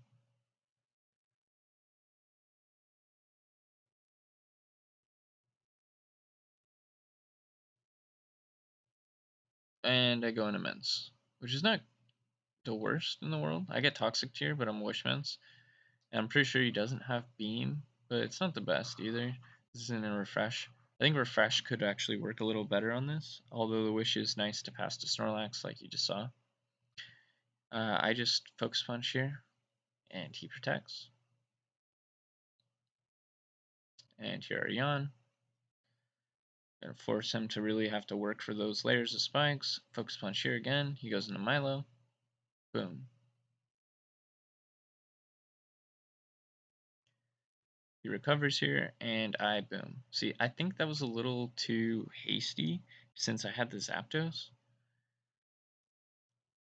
And I go in Immense, which is not the worst in the world. I get Toxic Tier, but I'm Wishman's. And I'm pretty sure he doesn't have Beam, but it's not the best either. This isn't a Refresh. I think Refresh could actually work a little better on this, although the Wish is nice to pass to Snorlax like you just saw. I just Focus Punch here, and he protects. And here are Yawn. Gonna force him to really have to work for those layers of spikes. Focus Punch here again. He goes into Milo. Boom. He recovers here, and I boom. See, I think that was a little too hasty since I had the Zapdos.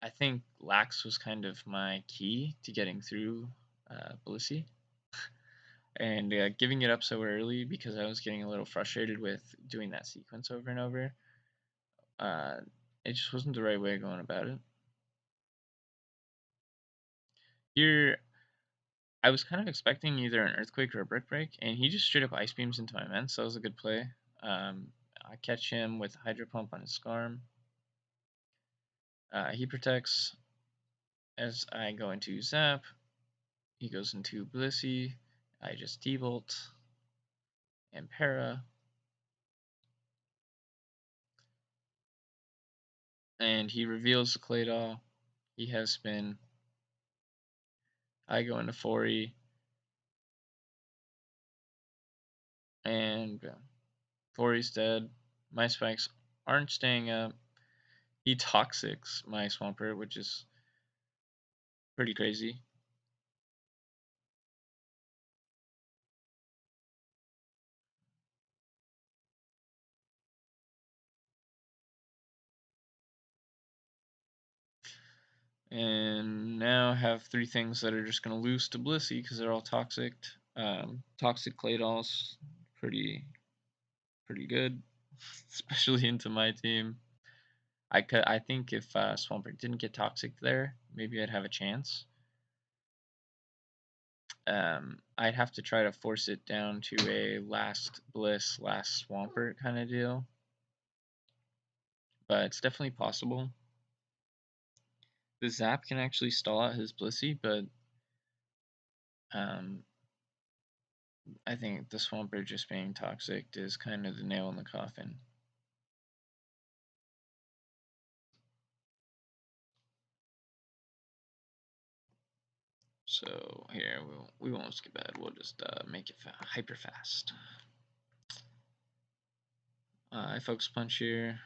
I think Lax was kind of my key to getting through Blissey. And giving it up so early because I was getting a little frustrated with doing that sequence over and over. Uh, it just wasn't the right way of going about it. Here, I was kind of expecting either an Earthquake or a Brick Break, and he just straight up Ice Beams into my Immense, so that was a good play. I catch him with Hydro Pump on his Skarm. He protects as I go into Zap. He goes into Blissey. I just T-Bolt and Para. And he reveals the Claydol. He has Spin. I go into Fori. And Fori's dead. My spikes aren't staying up. He Toxics my Swampert, which is pretty crazy. And now have three things that are just going to lose to Blissey because they're all toxic. Toxic Claydol's pretty good, especially into my team. I think if Swampert didn't get toxic there, maybe I'd have a chance. I'd have to try to force it down to a last Bliss, last Swampert kind of deal. But it's definitely possible. The Zap can actually stall out his Blissey, but I think the Swampert just being toxic is kind of the nail in the coffin. So here, we won't skip ahead. We'll just make it hyper fast. I Focus Punch here.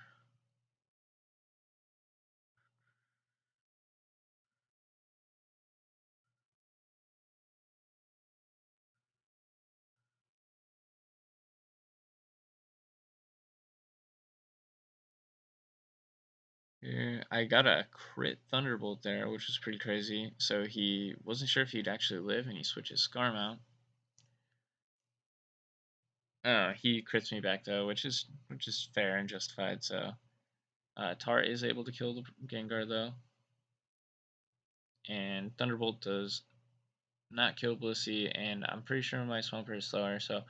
Here, I got a crit Thunderbolt there, which was pretty crazy. So he wasn't sure if he'd actually live, and he switches Scarm out. He crits me back though, which is fair and justified. So Tar is able to kill the Gengar though, and Thunderbolt does not kill Blissey, and I'm pretty sure my Swampert is slower. So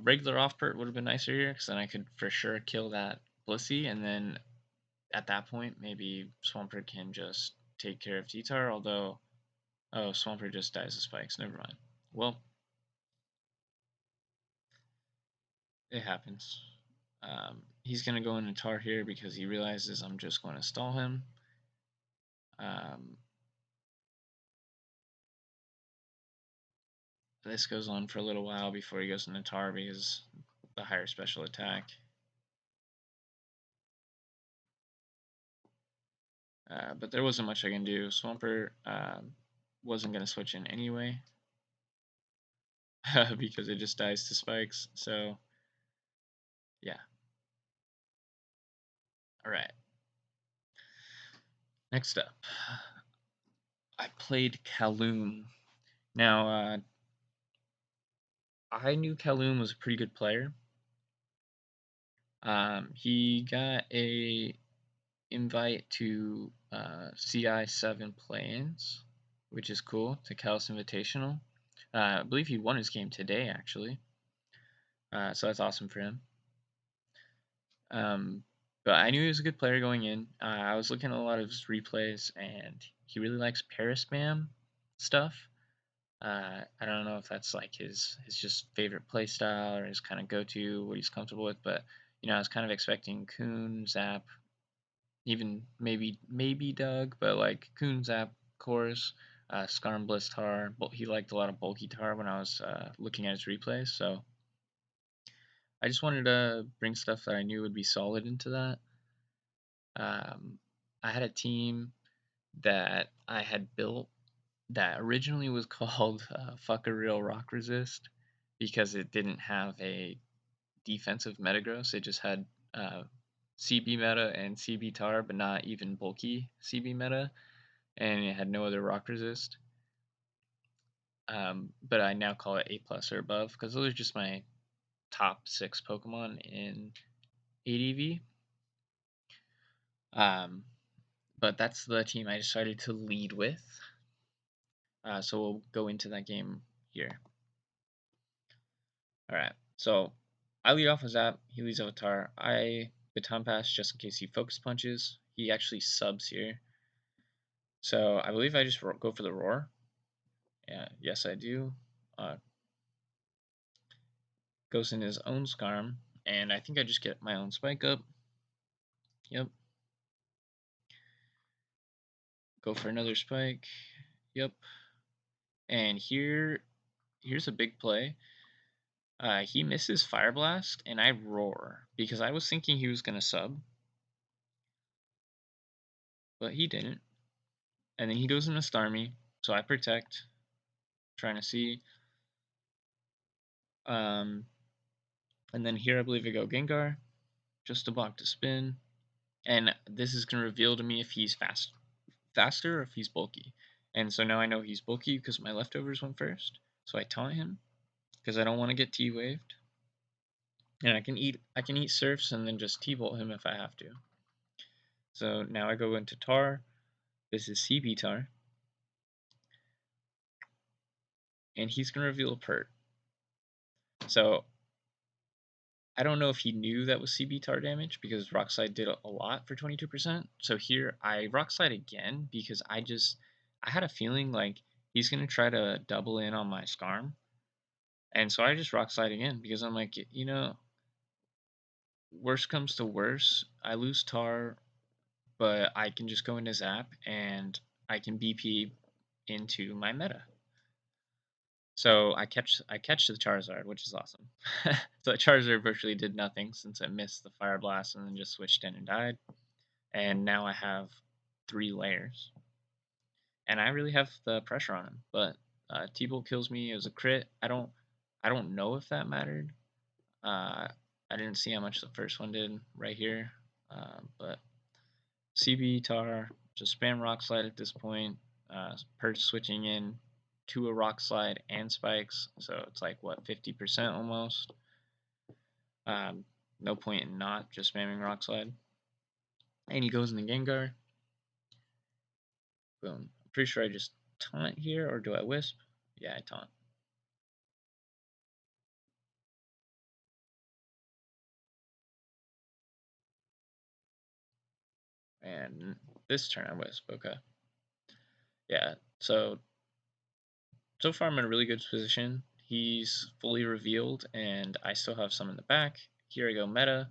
regular off pert would have been nicer here, because then I could for sure kill that Blissey, and then at that point maybe Swampert can just take care of T-Tar. Although, oh, Swampert just dies of spikes. Never mind. Well, it happens. He's gonna go into Tar here because he realizes I'm just going to stall him. Um, this goes on for a little while before he goes into Tar because the higher special attack. But there wasn't much I can do. Swampert wasn't going to switch in anyway because it just dies to spikes. So, yeah. All right. Next up, I played Kaloom. Now, I knew Kaloom was a pretty good player. He got a invite to CI7 play-ins, which is cool, to Kalos Invitational. I believe he won his game today, actually. So that's awesome for him. But I knew he was a good player going in. I was looking at a lot of his replays, and he really likes Paraspam stuff. I don't know if that's like his just favorite play style or his kind of go-to, what he's comfortable with, but I was kind of expecting Kuhn, Zap, even maybe Doug, but like Kuhn, Zap, Chorus, Skarm, Bliss, Tar. He liked a lot of bulky Tar when I was looking at his replays, so I just wanted to bring stuff that I knew would be solid into that. I had a team that I had built that originally was called Fuck a Real Rock Resist because it didn't have a defensive Metagross. It just had CB meta and CB Tar, but not even bulky CB meta, and it had no other rock resist. But I now call it A plus or above because those are just my top 6 Pokemon in ADV. But that's the team I decided to lead with. So we'll go into that game here. Alright, so I lead off with Zap, he leads off with Tar. I Baton Pass just in case he focus punches. He actually subs here. So I believe I just go for the Roar. Yeah, yes I do. Goes in his own Skarm, and I think I just get my own Spike up. Yep. Go for another Spike. Yep. And here's a big play. He misses Fire Blast, and I Roar because I was thinking he was gonna sub, but he didn't. And then he goes into Starmie, so I protect, trying to see. And then here I believe I go Gengar, just to block the spin. And this is gonna reveal to me if he's faster or if he's bulky. And so now I know he's bulky because my leftovers went first. So I taunt him because I don't want to get T-waved. And I can eat surfs and then just T-bolt him if I have to. So now I go into Tar. This is CB Tar. And he's gonna reveal a Pert. So I don't know if he knew that was CB Tar damage because Rock Slide did a lot for 22%. So here I Rock Slide again because I had a feeling like he's gonna try to double in on my Skarm. And so I just Rock Slide again because I'm like, worst comes to worst, I lose Tar, but I can just go into Zap and I can BP into my meta. So I catch the Charizard, which is awesome. So Charizard virtually did nothing since I missed the Fire Blast and then just switched in and died. And now I have 3 layers. And I really have the pressure on him. But T-Bolt kills me. It was a crit. I don't know if that mattered. I didn't see how much the first one did right here. But CB Tar, just spam Rock Slide at this point. Perch switching in to a Rock Slide and spikes, so it's like what 50% almost. Um, no point in not just spamming Rock Slide. And he goes in the Gengar. Boom. I'm pretty sure I just taunt here, or do I Wisp? Yeah, I taunt. And this turn I Wisp. Okay. Yeah. So far I'm in a really good position. He's fully revealed, and I still have some in the back. Here I go meta.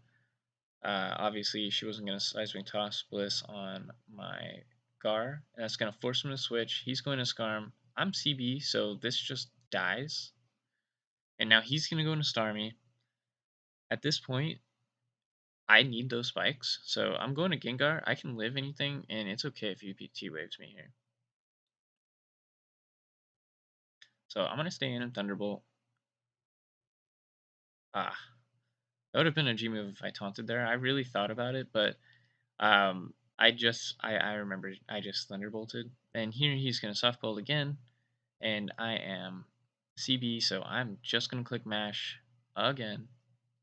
Obviously, she wasn't going to Seismic Toss Bliss on my Gar, and that's going to force him to switch. He's going to Scarm. I'm CB, so this just dies. And now he's going to go into Starmie. At this point, I need those spikes, so I'm going to Gengar. I can live anything, and it's okay if UPT waves me here. So I'm going to stay in and Thunderbolt. Ah, that would have been a G move if I taunted there. I really thought about it, but I remember I just Thunderbolted. And here he's going to Softbolt again, and I am CB, so I'm just going to click Mash again.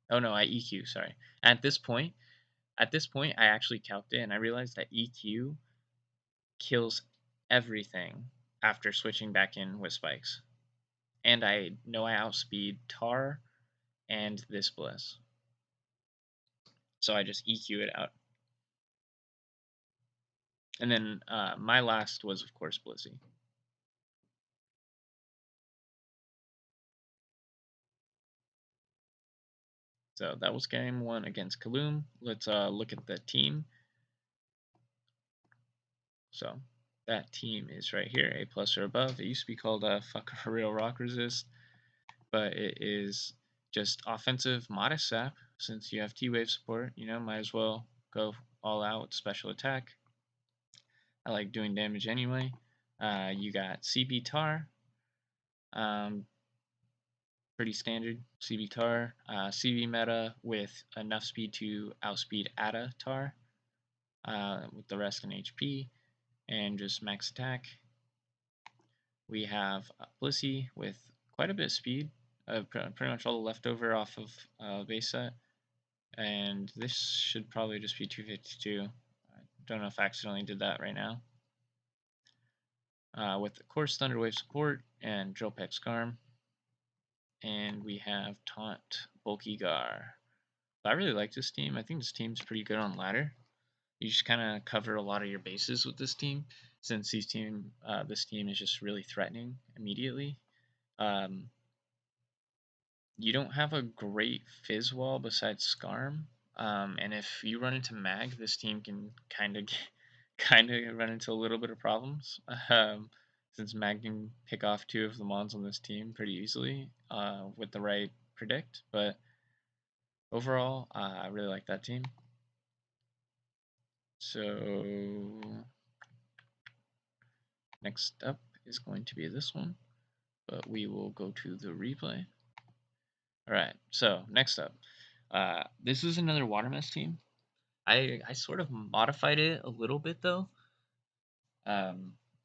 Oh no, I EQ, sorry. At this point, I actually calced it, and I realized that EQ kills everything after switching back in with spikes. And I know I outspeed Tar and this Bliss. So I just EQ it out. And then my last was, of course, Blissey. So that was game one against Kaloom. Let's look at the team. So that team is right here, A plus or above. It used to be called Fuck a Real Rock Resist, but it is just offensive modest sap. Since you have T-Wave support, might as well go all out with special attack. I like doing damage anyway. You got CB Tar, pretty standard CB Tar. CB meta with enough speed to outspeed Ada Tar, with the rest in HP, and just max attack. We have Blissey with quite a bit of speed, pretty much all the leftover off of base set, and this should probably just be 252. I don't know if I accidentally did that right now. With of course Thunderwave support and Drill Peck Scarm, and we have Taunt Bulky Gar. I really like this team. I think this team's pretty good on ladder. You just kind of cover a lot of your bases with this team, since this team is just really threatening immediately. You don't have a great fizz wall besides Scarm, and if you run into Mag, this team can kind of run into a little bit of problems. Since Mag can pick off two of the mons on this team pretty easily with the right predict, but overall, I really like that team. So next up is going to be this one, but we will go to the replay. All right, so next up, this is another Water Mess team. I sort of modified it a little bit though.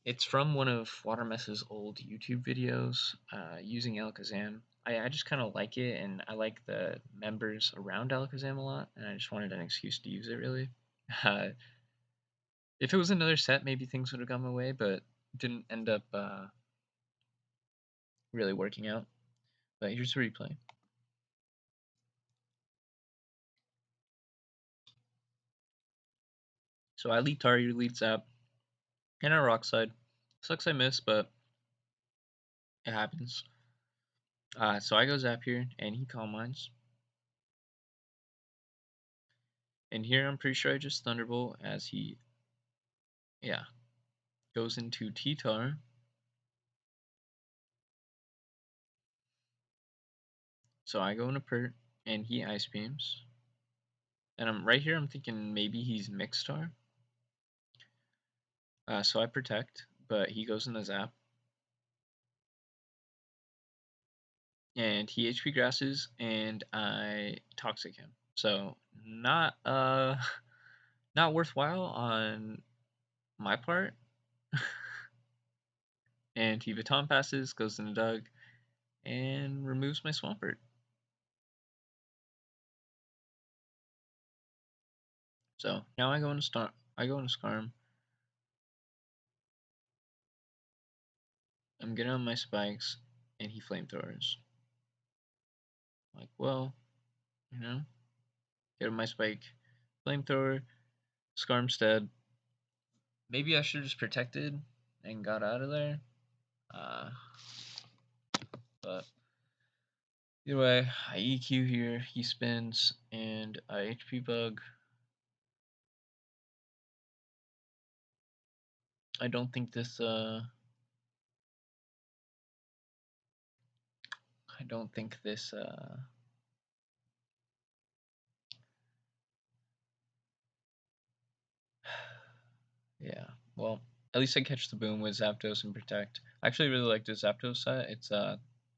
It's from one of Watermess's old YouTube videos using Alakazam. I just kind of like it, and I like the members around Alakazam a lot, and I just wanted an excuse to use it really. Uh, if it was another set, maybe things would have gone my way, but didn't end up really working out. But here's the replay. So I lead Tar, you lead Zap, and our Rock Slide. Sucks I missed, but it happens. So I go Zap here, and he Calm Minds. And here I'm pretty sure I just Thunderbolt as he, goes into T-Tar. So I go into Pert, and he Ice Beams. And I'm right here, I'm thinking maybe he's Mixstar. So I Protect, but he goes in the Zap. And he HP Grasses, and I Toxic him. So not not worthwhile on my part. And he baton passes, goes into Doug, and removes my Swampert. So now I go into Skarm. I'm getting on my spikes, and he flamethrowers. Like, well, get on my spike, flamethrower, Skarmstead. Maybe I should have just protected and got out of there. But either way, I EQ here, he spins, and I HP bug. I don't think this yeah. Well, at least I catch the boom with Zapdos and Protect. I actually really like the Zapdos set. It's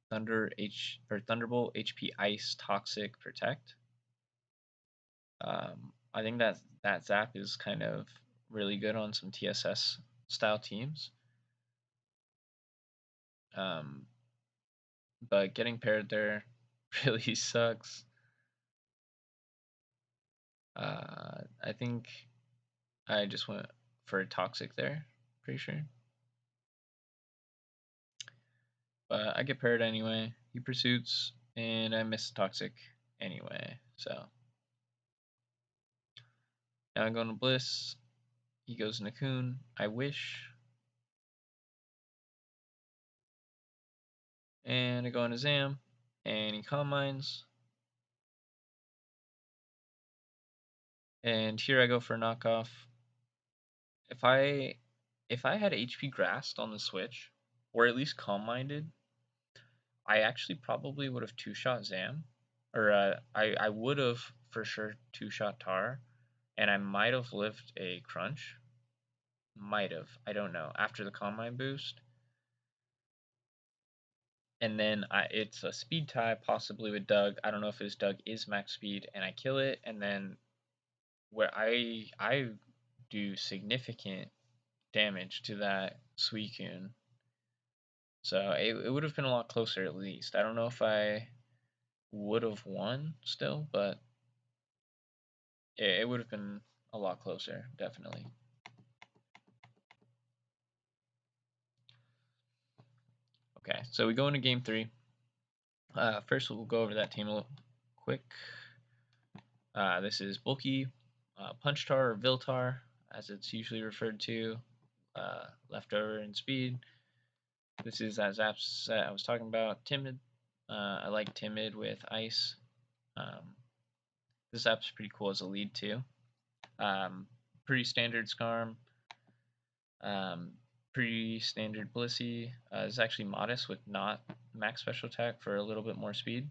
Thunderbolt, HP Ice, Toxic, Protect. I think that Zap is kind of really good on some TSS style teams. But getting paired there really sucks. I think I just went for a Toxic there, pretty sure. But I get paired anyway. He pursuits, and I miss Toxic anyway. So now I'm going to Bliss. He goes into Coon. I wish. And I go into Zam, and he Calm Minds. And here I go for a knockoff. If I had HP Grassed on the Switch, or at least Calm Minded, I actually probably would have two-shot Zam, or I would have for sure two-shot Tar, and I might have lived a Crunch. Might have, I don't know. After the Calm Mind boost, and then it's a speed tie possibly with Doug. I don't know if his Doug is max speed, and I kill it, and then where I do significant damage to that Suicune. So it would have been a lot closer at least. I don't know if I would have won still, but it would have been a lot closer, definitely. Okay, so we go into game 3. First, we'll go over that team a little quick. This is Bulky, Punchtar or Viltar, as it's usually referred to, leftover in speed. This is that Zap set I was talking about, Timid. I like Timid with Ice. This Zap's pretty cool as a lead too. Pretty standard Skarm. Pretty standard Blissey. It's actually modest with not max special attack for a little bit more speed.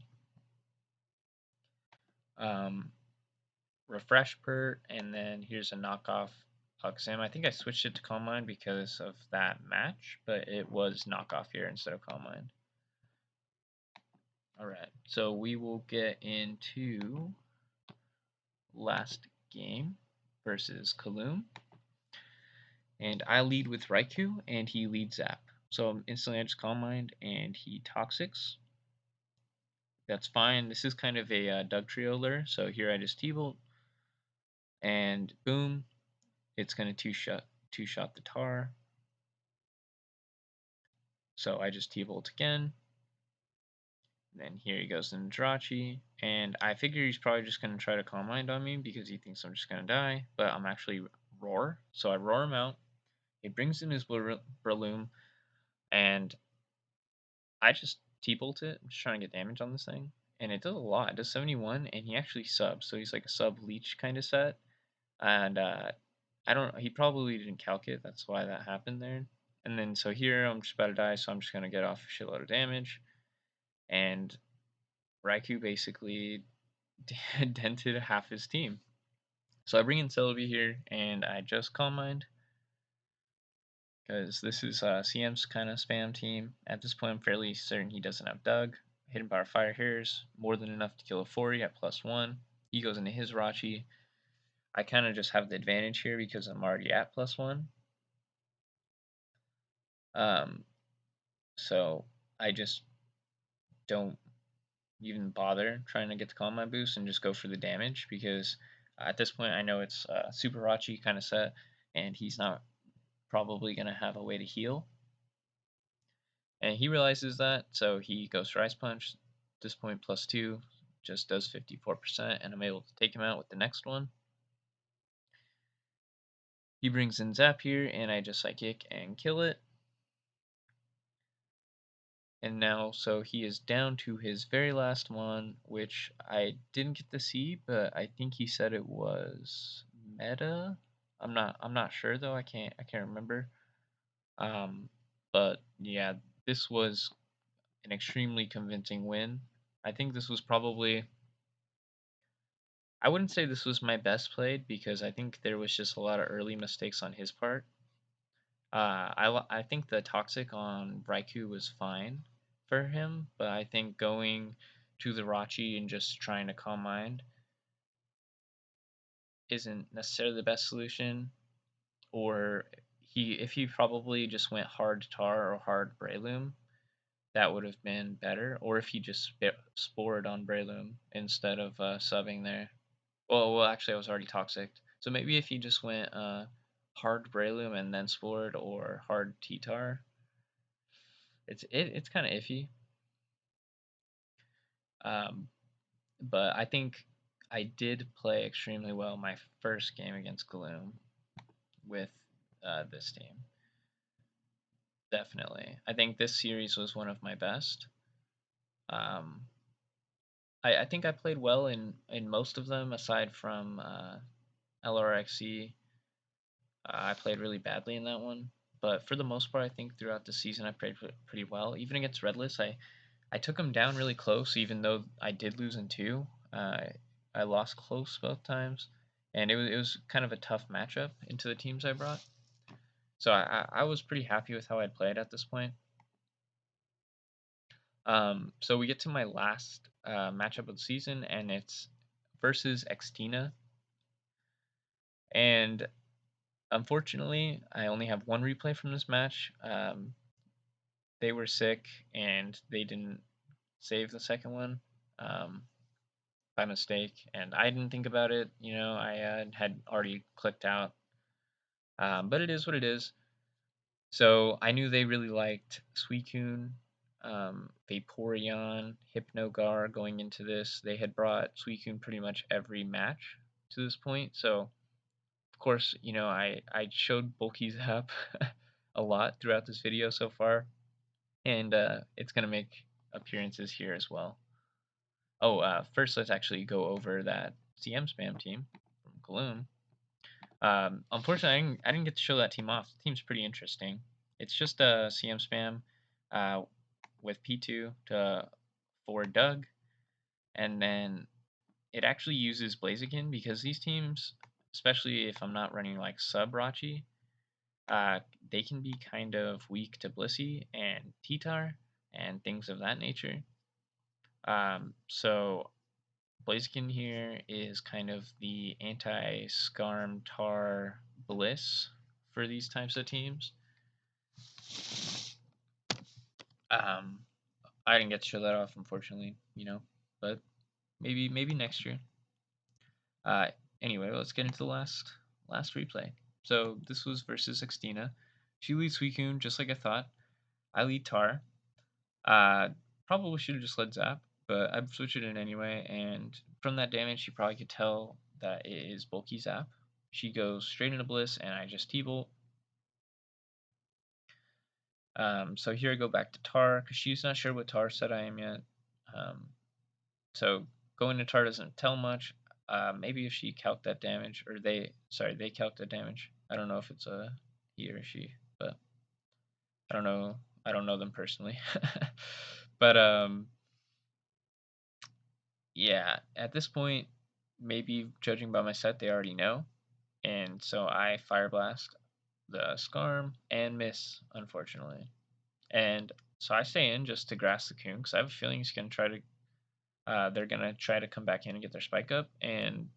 Refresh Pert, and then here's a knockoff Exam. I think I switched it to Calm Mind because of that match, but it was knockoff here instead of Calm Mind. Alright, so we will get into last game versus Kaloom. And I lead with Raikou, and he leads Zap. So instantly I just Calm Mind, and he Toxics. That's fine. This is kind of a Doug Trio lure, so here I just T-Bolt, and boom, it's going to two-shot the Tar. So I just T-Bolt again. Then here he goes into Jirachi, and I figure he's probably just going to try to Calm Mind on me because he thinks I'm just going to die, but I'm actually Roar. So I Roar him out. He brings in his Breloom, and I just T-Bolt it. I'm just trying to get damage on this thing, and it does a lot. It does 71, and he actually subs, so he's like a sub leech kind of set. And I don't. He probably didn't calc it. That's why that happened there. And then so here I'm just about to die, so I'm just gonna get off a shitload of damage. And Raikou basically dented half his team. So I bring in Celebi here, and I just Calm Mind because this is CM's kind of spam team. At this point, I'm fairly certain he doesn't have Doug. Hidden Power Fire here is more than enough to kill a 40 at +1. He goes into his Rachi. I kind of just have the advantage here because I'm already at +1. Um, so I just don't even bother trying to get the Calm boost and just go for the damage because at this point I know it's Super Rachi kind of set and he's not probably going to have a way to heal. And he realizes that, so he goes for Ice Punch. At this point, +2 just does 54%, and I'm able to take him out with the next one. He brings in Zap here, and I just Psychic and kill it. And now, so he is down to his very last one, which I didn't get to see, but I think he said it was meta. I'm not sure though. I can't remember. Um, but yeah, this was an extremely convincing win. I think this was probably, I wouldn't say this was my best played because I think there was just a lot of early mistakes on his part. I think the toxic on Raikou was fine for him, but I think going to the Rachi and just trying to calm mind isn't necessarily the best solution. Or if he probably just went hard Tar or hard Breloom, that would have been better. Or if he just spored on Breloom instead of subbing there. Well, actually, I was already toxic. So maybe if he just went hard Breloom and then spored or hard T-Tar, it's kind of iffy. Um, but I think I did play extremely well my first game against Gloom with this team. Definitely, I think this series was one of my best. Um, I think I played well in most of them aside from LRXC. I played really badly in that one, but for the most part, I think throughout the season I played pretty well. Even against Redless, I took him down really close, even though I did lose in two. I lost close both times, and it was kind of a tough matchup into the teams I brought. So I was pretty happy with how I'd played at this point. So we get to my last matchup of the season, and it's versus Xtina. And unfortunately, I only have one replay from this match. They were sick, and they didn't save the second one by mistake, and I didn't think about it. I had already clicked out. But it is what it is. So I knew they really liked Suicune, Vaporeon, Hypnogar going into this. They had brought Suicune pretty much every match to this point. So of course, I showed Bulky Zap a lot throughout this video so far, and it's gonna make appearances here as well. Oh, first let's actually go over that CM spam team from Gloom. Unfortunately, I didn't get to show that team off. The team's pretty interesting. It's just a CM spam uh, with P2 for Doug, and then it actually uses Blaziken because these teams, especially if I'm not running like sub Rachi, they can be kind of weak to Blissey and T-Tar and things of that nature. So Blaziken here is kind of the anti-Skarm Tar Bliss for these types of teams. Um, I didn't get to show that off, unfortunately, but maybe next year. Uh, anyway, let's get into the last replay. So this was versus Xtina. She leads Suicune just like I thought. I lead Tar. Uh, Probably should have just led Zap, but I've switched it in anyway, and from that damage, she probably could tell that it is bulky Zap. She goes straight into Bliss, and I just T-Bolt. So here I go back to Tar, because she's not sure what Tar said I am yet. So going to Tar doesn't tell much. Maybe if she calc that damage, or they calc that damage. I don't know if it's a he or she, but I don't know. I don't know them personally. But yeah, at this point, maybe judging by my set, they already know. And so I Fire Blast the Skarm and miss, unfortunately. And so I stay in just to grass the Coon because I have a feeling he's going to try to. They're going to try to come back in and get their spike up. And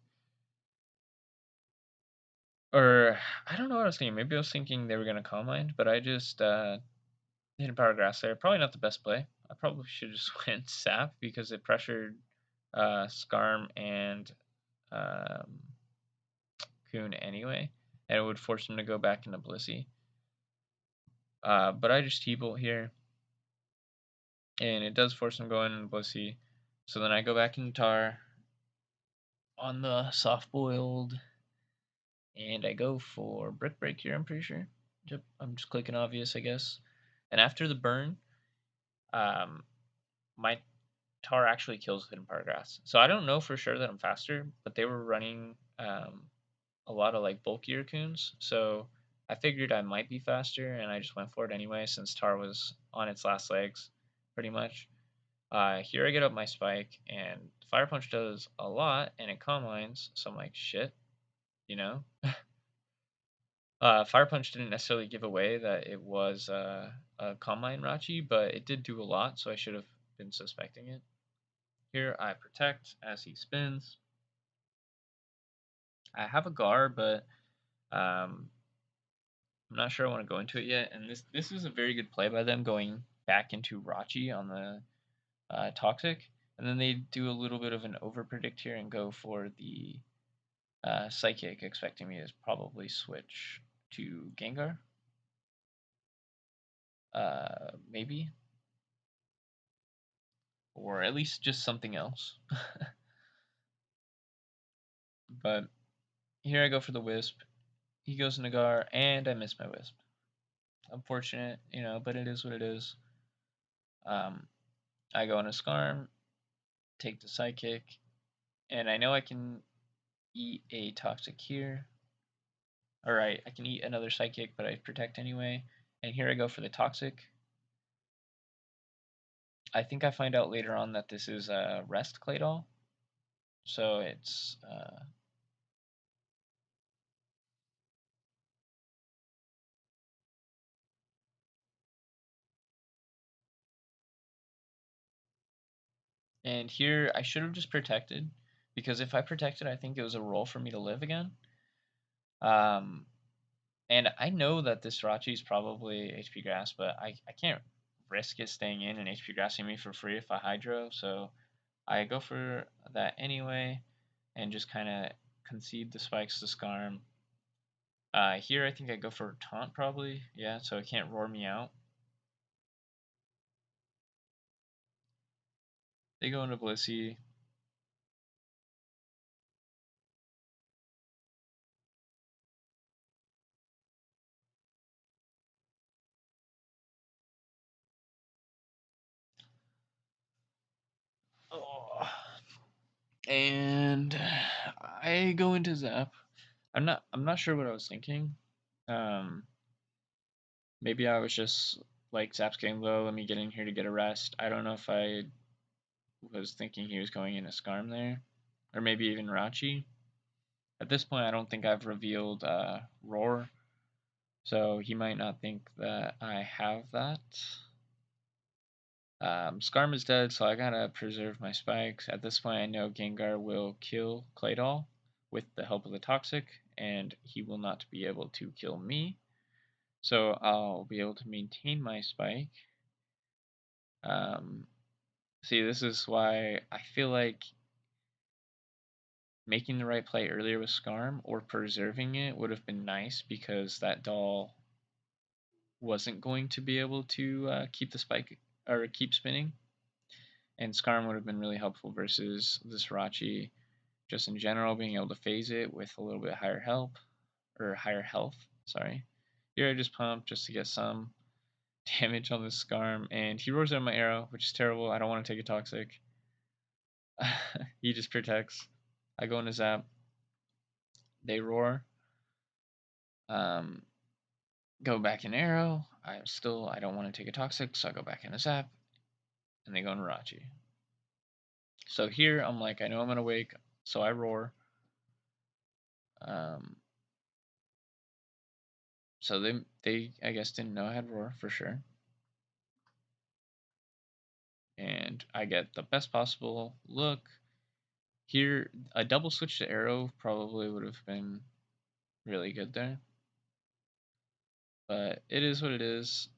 Or I don't know what I was thinking. Maybe I was thinking they were gonna Calm Mind, but I just hit a Power Grass there. Probably not the best play. I probably should just went Sap because it pressured Skarm and um, Coon anyway, and it would force him to go back into Blissey. But I just T-Bolt here, and it does force him going into Blissey. So then I go back into Tar on the soft boiled, and I go for Brick Break here. I'm pretty sure. Yep, I'm just clicking obvious, I guess. And after the burn, um, my Tar actually kills Hidden Power Grass. So I don't know for sure that I'm faster, but they were running a lot of like bulkier coons. So I figured I might be faster, and I just went for it anyway since Tar was on its last legs, pretty much. Here I get up my spike, and Fire Punch does a lot, and it Calm Minds. So I'm like, shit, you know. Fire Punch didn't necessarily give away that it was a Calm Mind Rachi, but it did do a lot, so I should have been suspecting it. Here I protect as he spins. I have a Gar, but I'm not sure I want to go into it yet. And this is a very good play by them going back into Rachi on the Toxic. And then they do a little bit of an over predict here and go for the Psychic, expecting me to probably switch to Gengar. Maybe. Or at least just something else. But here I go for the Wisp. He goes Nagar, and I miss my Wisp. Unfortunate, but it is what it is. I go on a Skarm, take the Psychic, and I know I can eat a Toxic here. Alright, I can eat another Psychic, but I protect anyway. And here I go for the Toxic. I think I find out later on that this is a Rest Claydol. So it's and here I should have just protected, because if I protected, I think it was a roll for me to live again. And I know that this Rachi is probably HP Grass, but I can't risk it staying in and HP Grassing me for free if I Hydro, so I go for that anyway and just kind of concede the spikes to Skarm. Here I think I go for Taunt probably, yeah, so it can't roar me out. They go into Blissey. Oh. And I go into Zap. I'm not sure what I was thinking. Um, Maybe I was just like Zap's getting low, let me get in here to get a rest. I don't know if I was thinking he was going in a Skarm there, or maybe even Rachi. At this point, I don't think I've revealed Roar, so he might not think that I have that. Skarm is dead, so I gotta preserve my spikes. At this point, I know Gengar will kill Claydol with the help of the Toxic, and he will not be able to kill me. So I'll be able to maintain my spike. See, this is why I feel like making the right play earlier with Skarm or preserving it would have been nice, because that doll wasn't going to be able to keep the spike or keep spinning, and Skarm would have been really helpful versus this Rachi. Just in general, being able to phase it with a little bit higher help or higher health. Sorry. Here I just pump just to get some damage on this Skarm, and he roars out my arrow, which is terrible. I don't want to take a Toxic. He just protects. I go into Zap. They roar. Um, go back in arrow. I don't want to take a Toxic, so I go back in a Zap, and they go in Rachi. So here I'm like, I know I'm gonna wake, so I roar. Um, so they I guess didn't know I had roar for sure. And I get the best possible look. Here, a double switch to arrow probably would have been really good there. But it is what it is.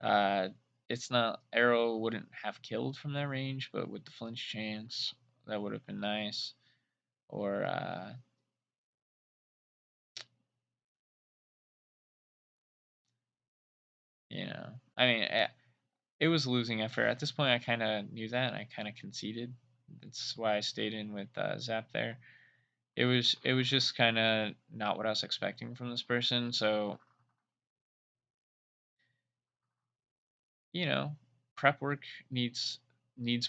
Uh, it's not arrow wouldn't have killed from that range, but with the flinch chance, that would have been nice. Or I mean, it was a losing effort. At this point, I kind of knew that, and I kind of conceded. That's why I stayed in with Zap there. It was just kind of not what I was expecting from this person. So you know, prep work needs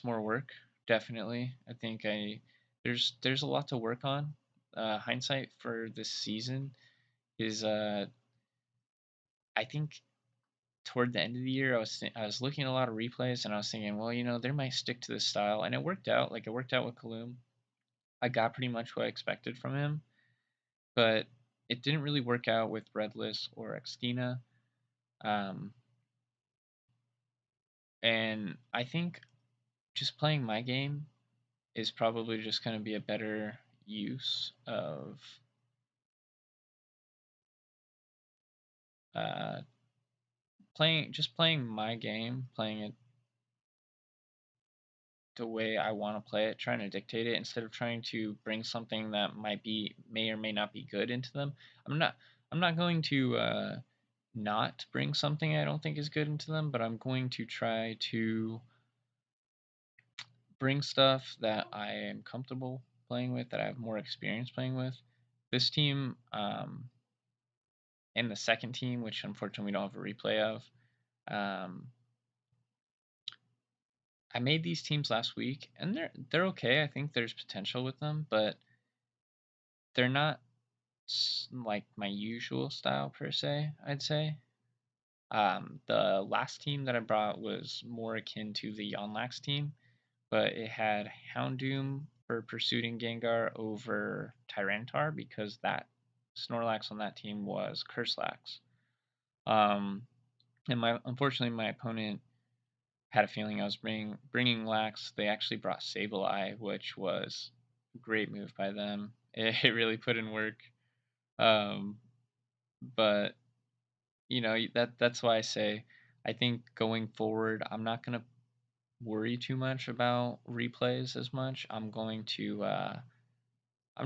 more work. Definitely, I think there's a lot to work on. Hindsight for this season is I think toward the end of the year I was looking at a lot of replays and I was thinking, well, they might stick to this style, and it worked out. Like it worked out with Kaloum. I got pretty much what I expected from him, but it didn't really work out with Redless or Xtina. Um, and I think just playing my game is probably just going to be a better use of uh, playing my game, playing it the way I want to play it, trying to dictate it instead of trying to bring something that may or may not be good into them. I'm not I'm not going to not bring something I don't think is good into them, but I'm going to try to bring stuff that I am comfortable playing with, that I have more experience playing with. This team, and the second team, which unfortunately we don't have a replay of, um, I made these teams last week, and they're okay. I think there's potential with them, but they're not like my usual style per se. I'd say. The last team that I brought was more akin to the Yonlax team, but it had Houndoom for pursuing Gengar over Tyranitar because that Snorlax on that team was Curselax. Um, and unfortunately my opponent had a feeling I was bringing Lax. They actually brought Sableye, which was a great move by them. It really put in work. Um, but that's why I say I think going forward I'm not gonna worry too much about replays as much. I'm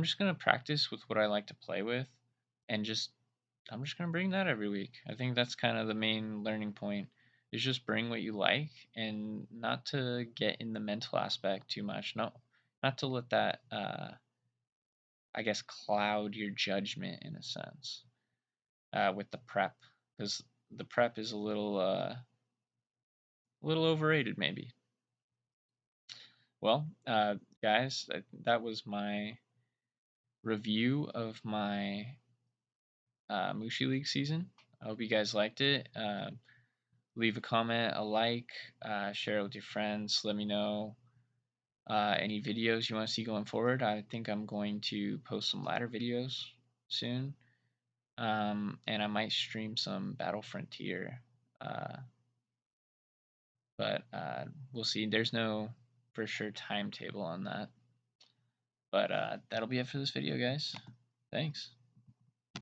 just gonna practice with what I like to play with, and I'm just gonna bring that every week. I think that's kind of the main learning point. Is just bring what you like, and not to get in the mental aspect too much. No, not to let that I guess cloud your judgment in a sense with the prep, because the prep is a little overrated maybe. Well, guys, that was my review of my Mushi League season. I hope you guys liked it. Leave a comment, a like, share it with your friends. Let me know any videos you want to see going forward. I think I'm going to post some ladder videos soon. And I might stream some Battle Frontier. Uh, but we'll see. There's no for sure timetable on that. But that'll be it for this video, guys. Thanks.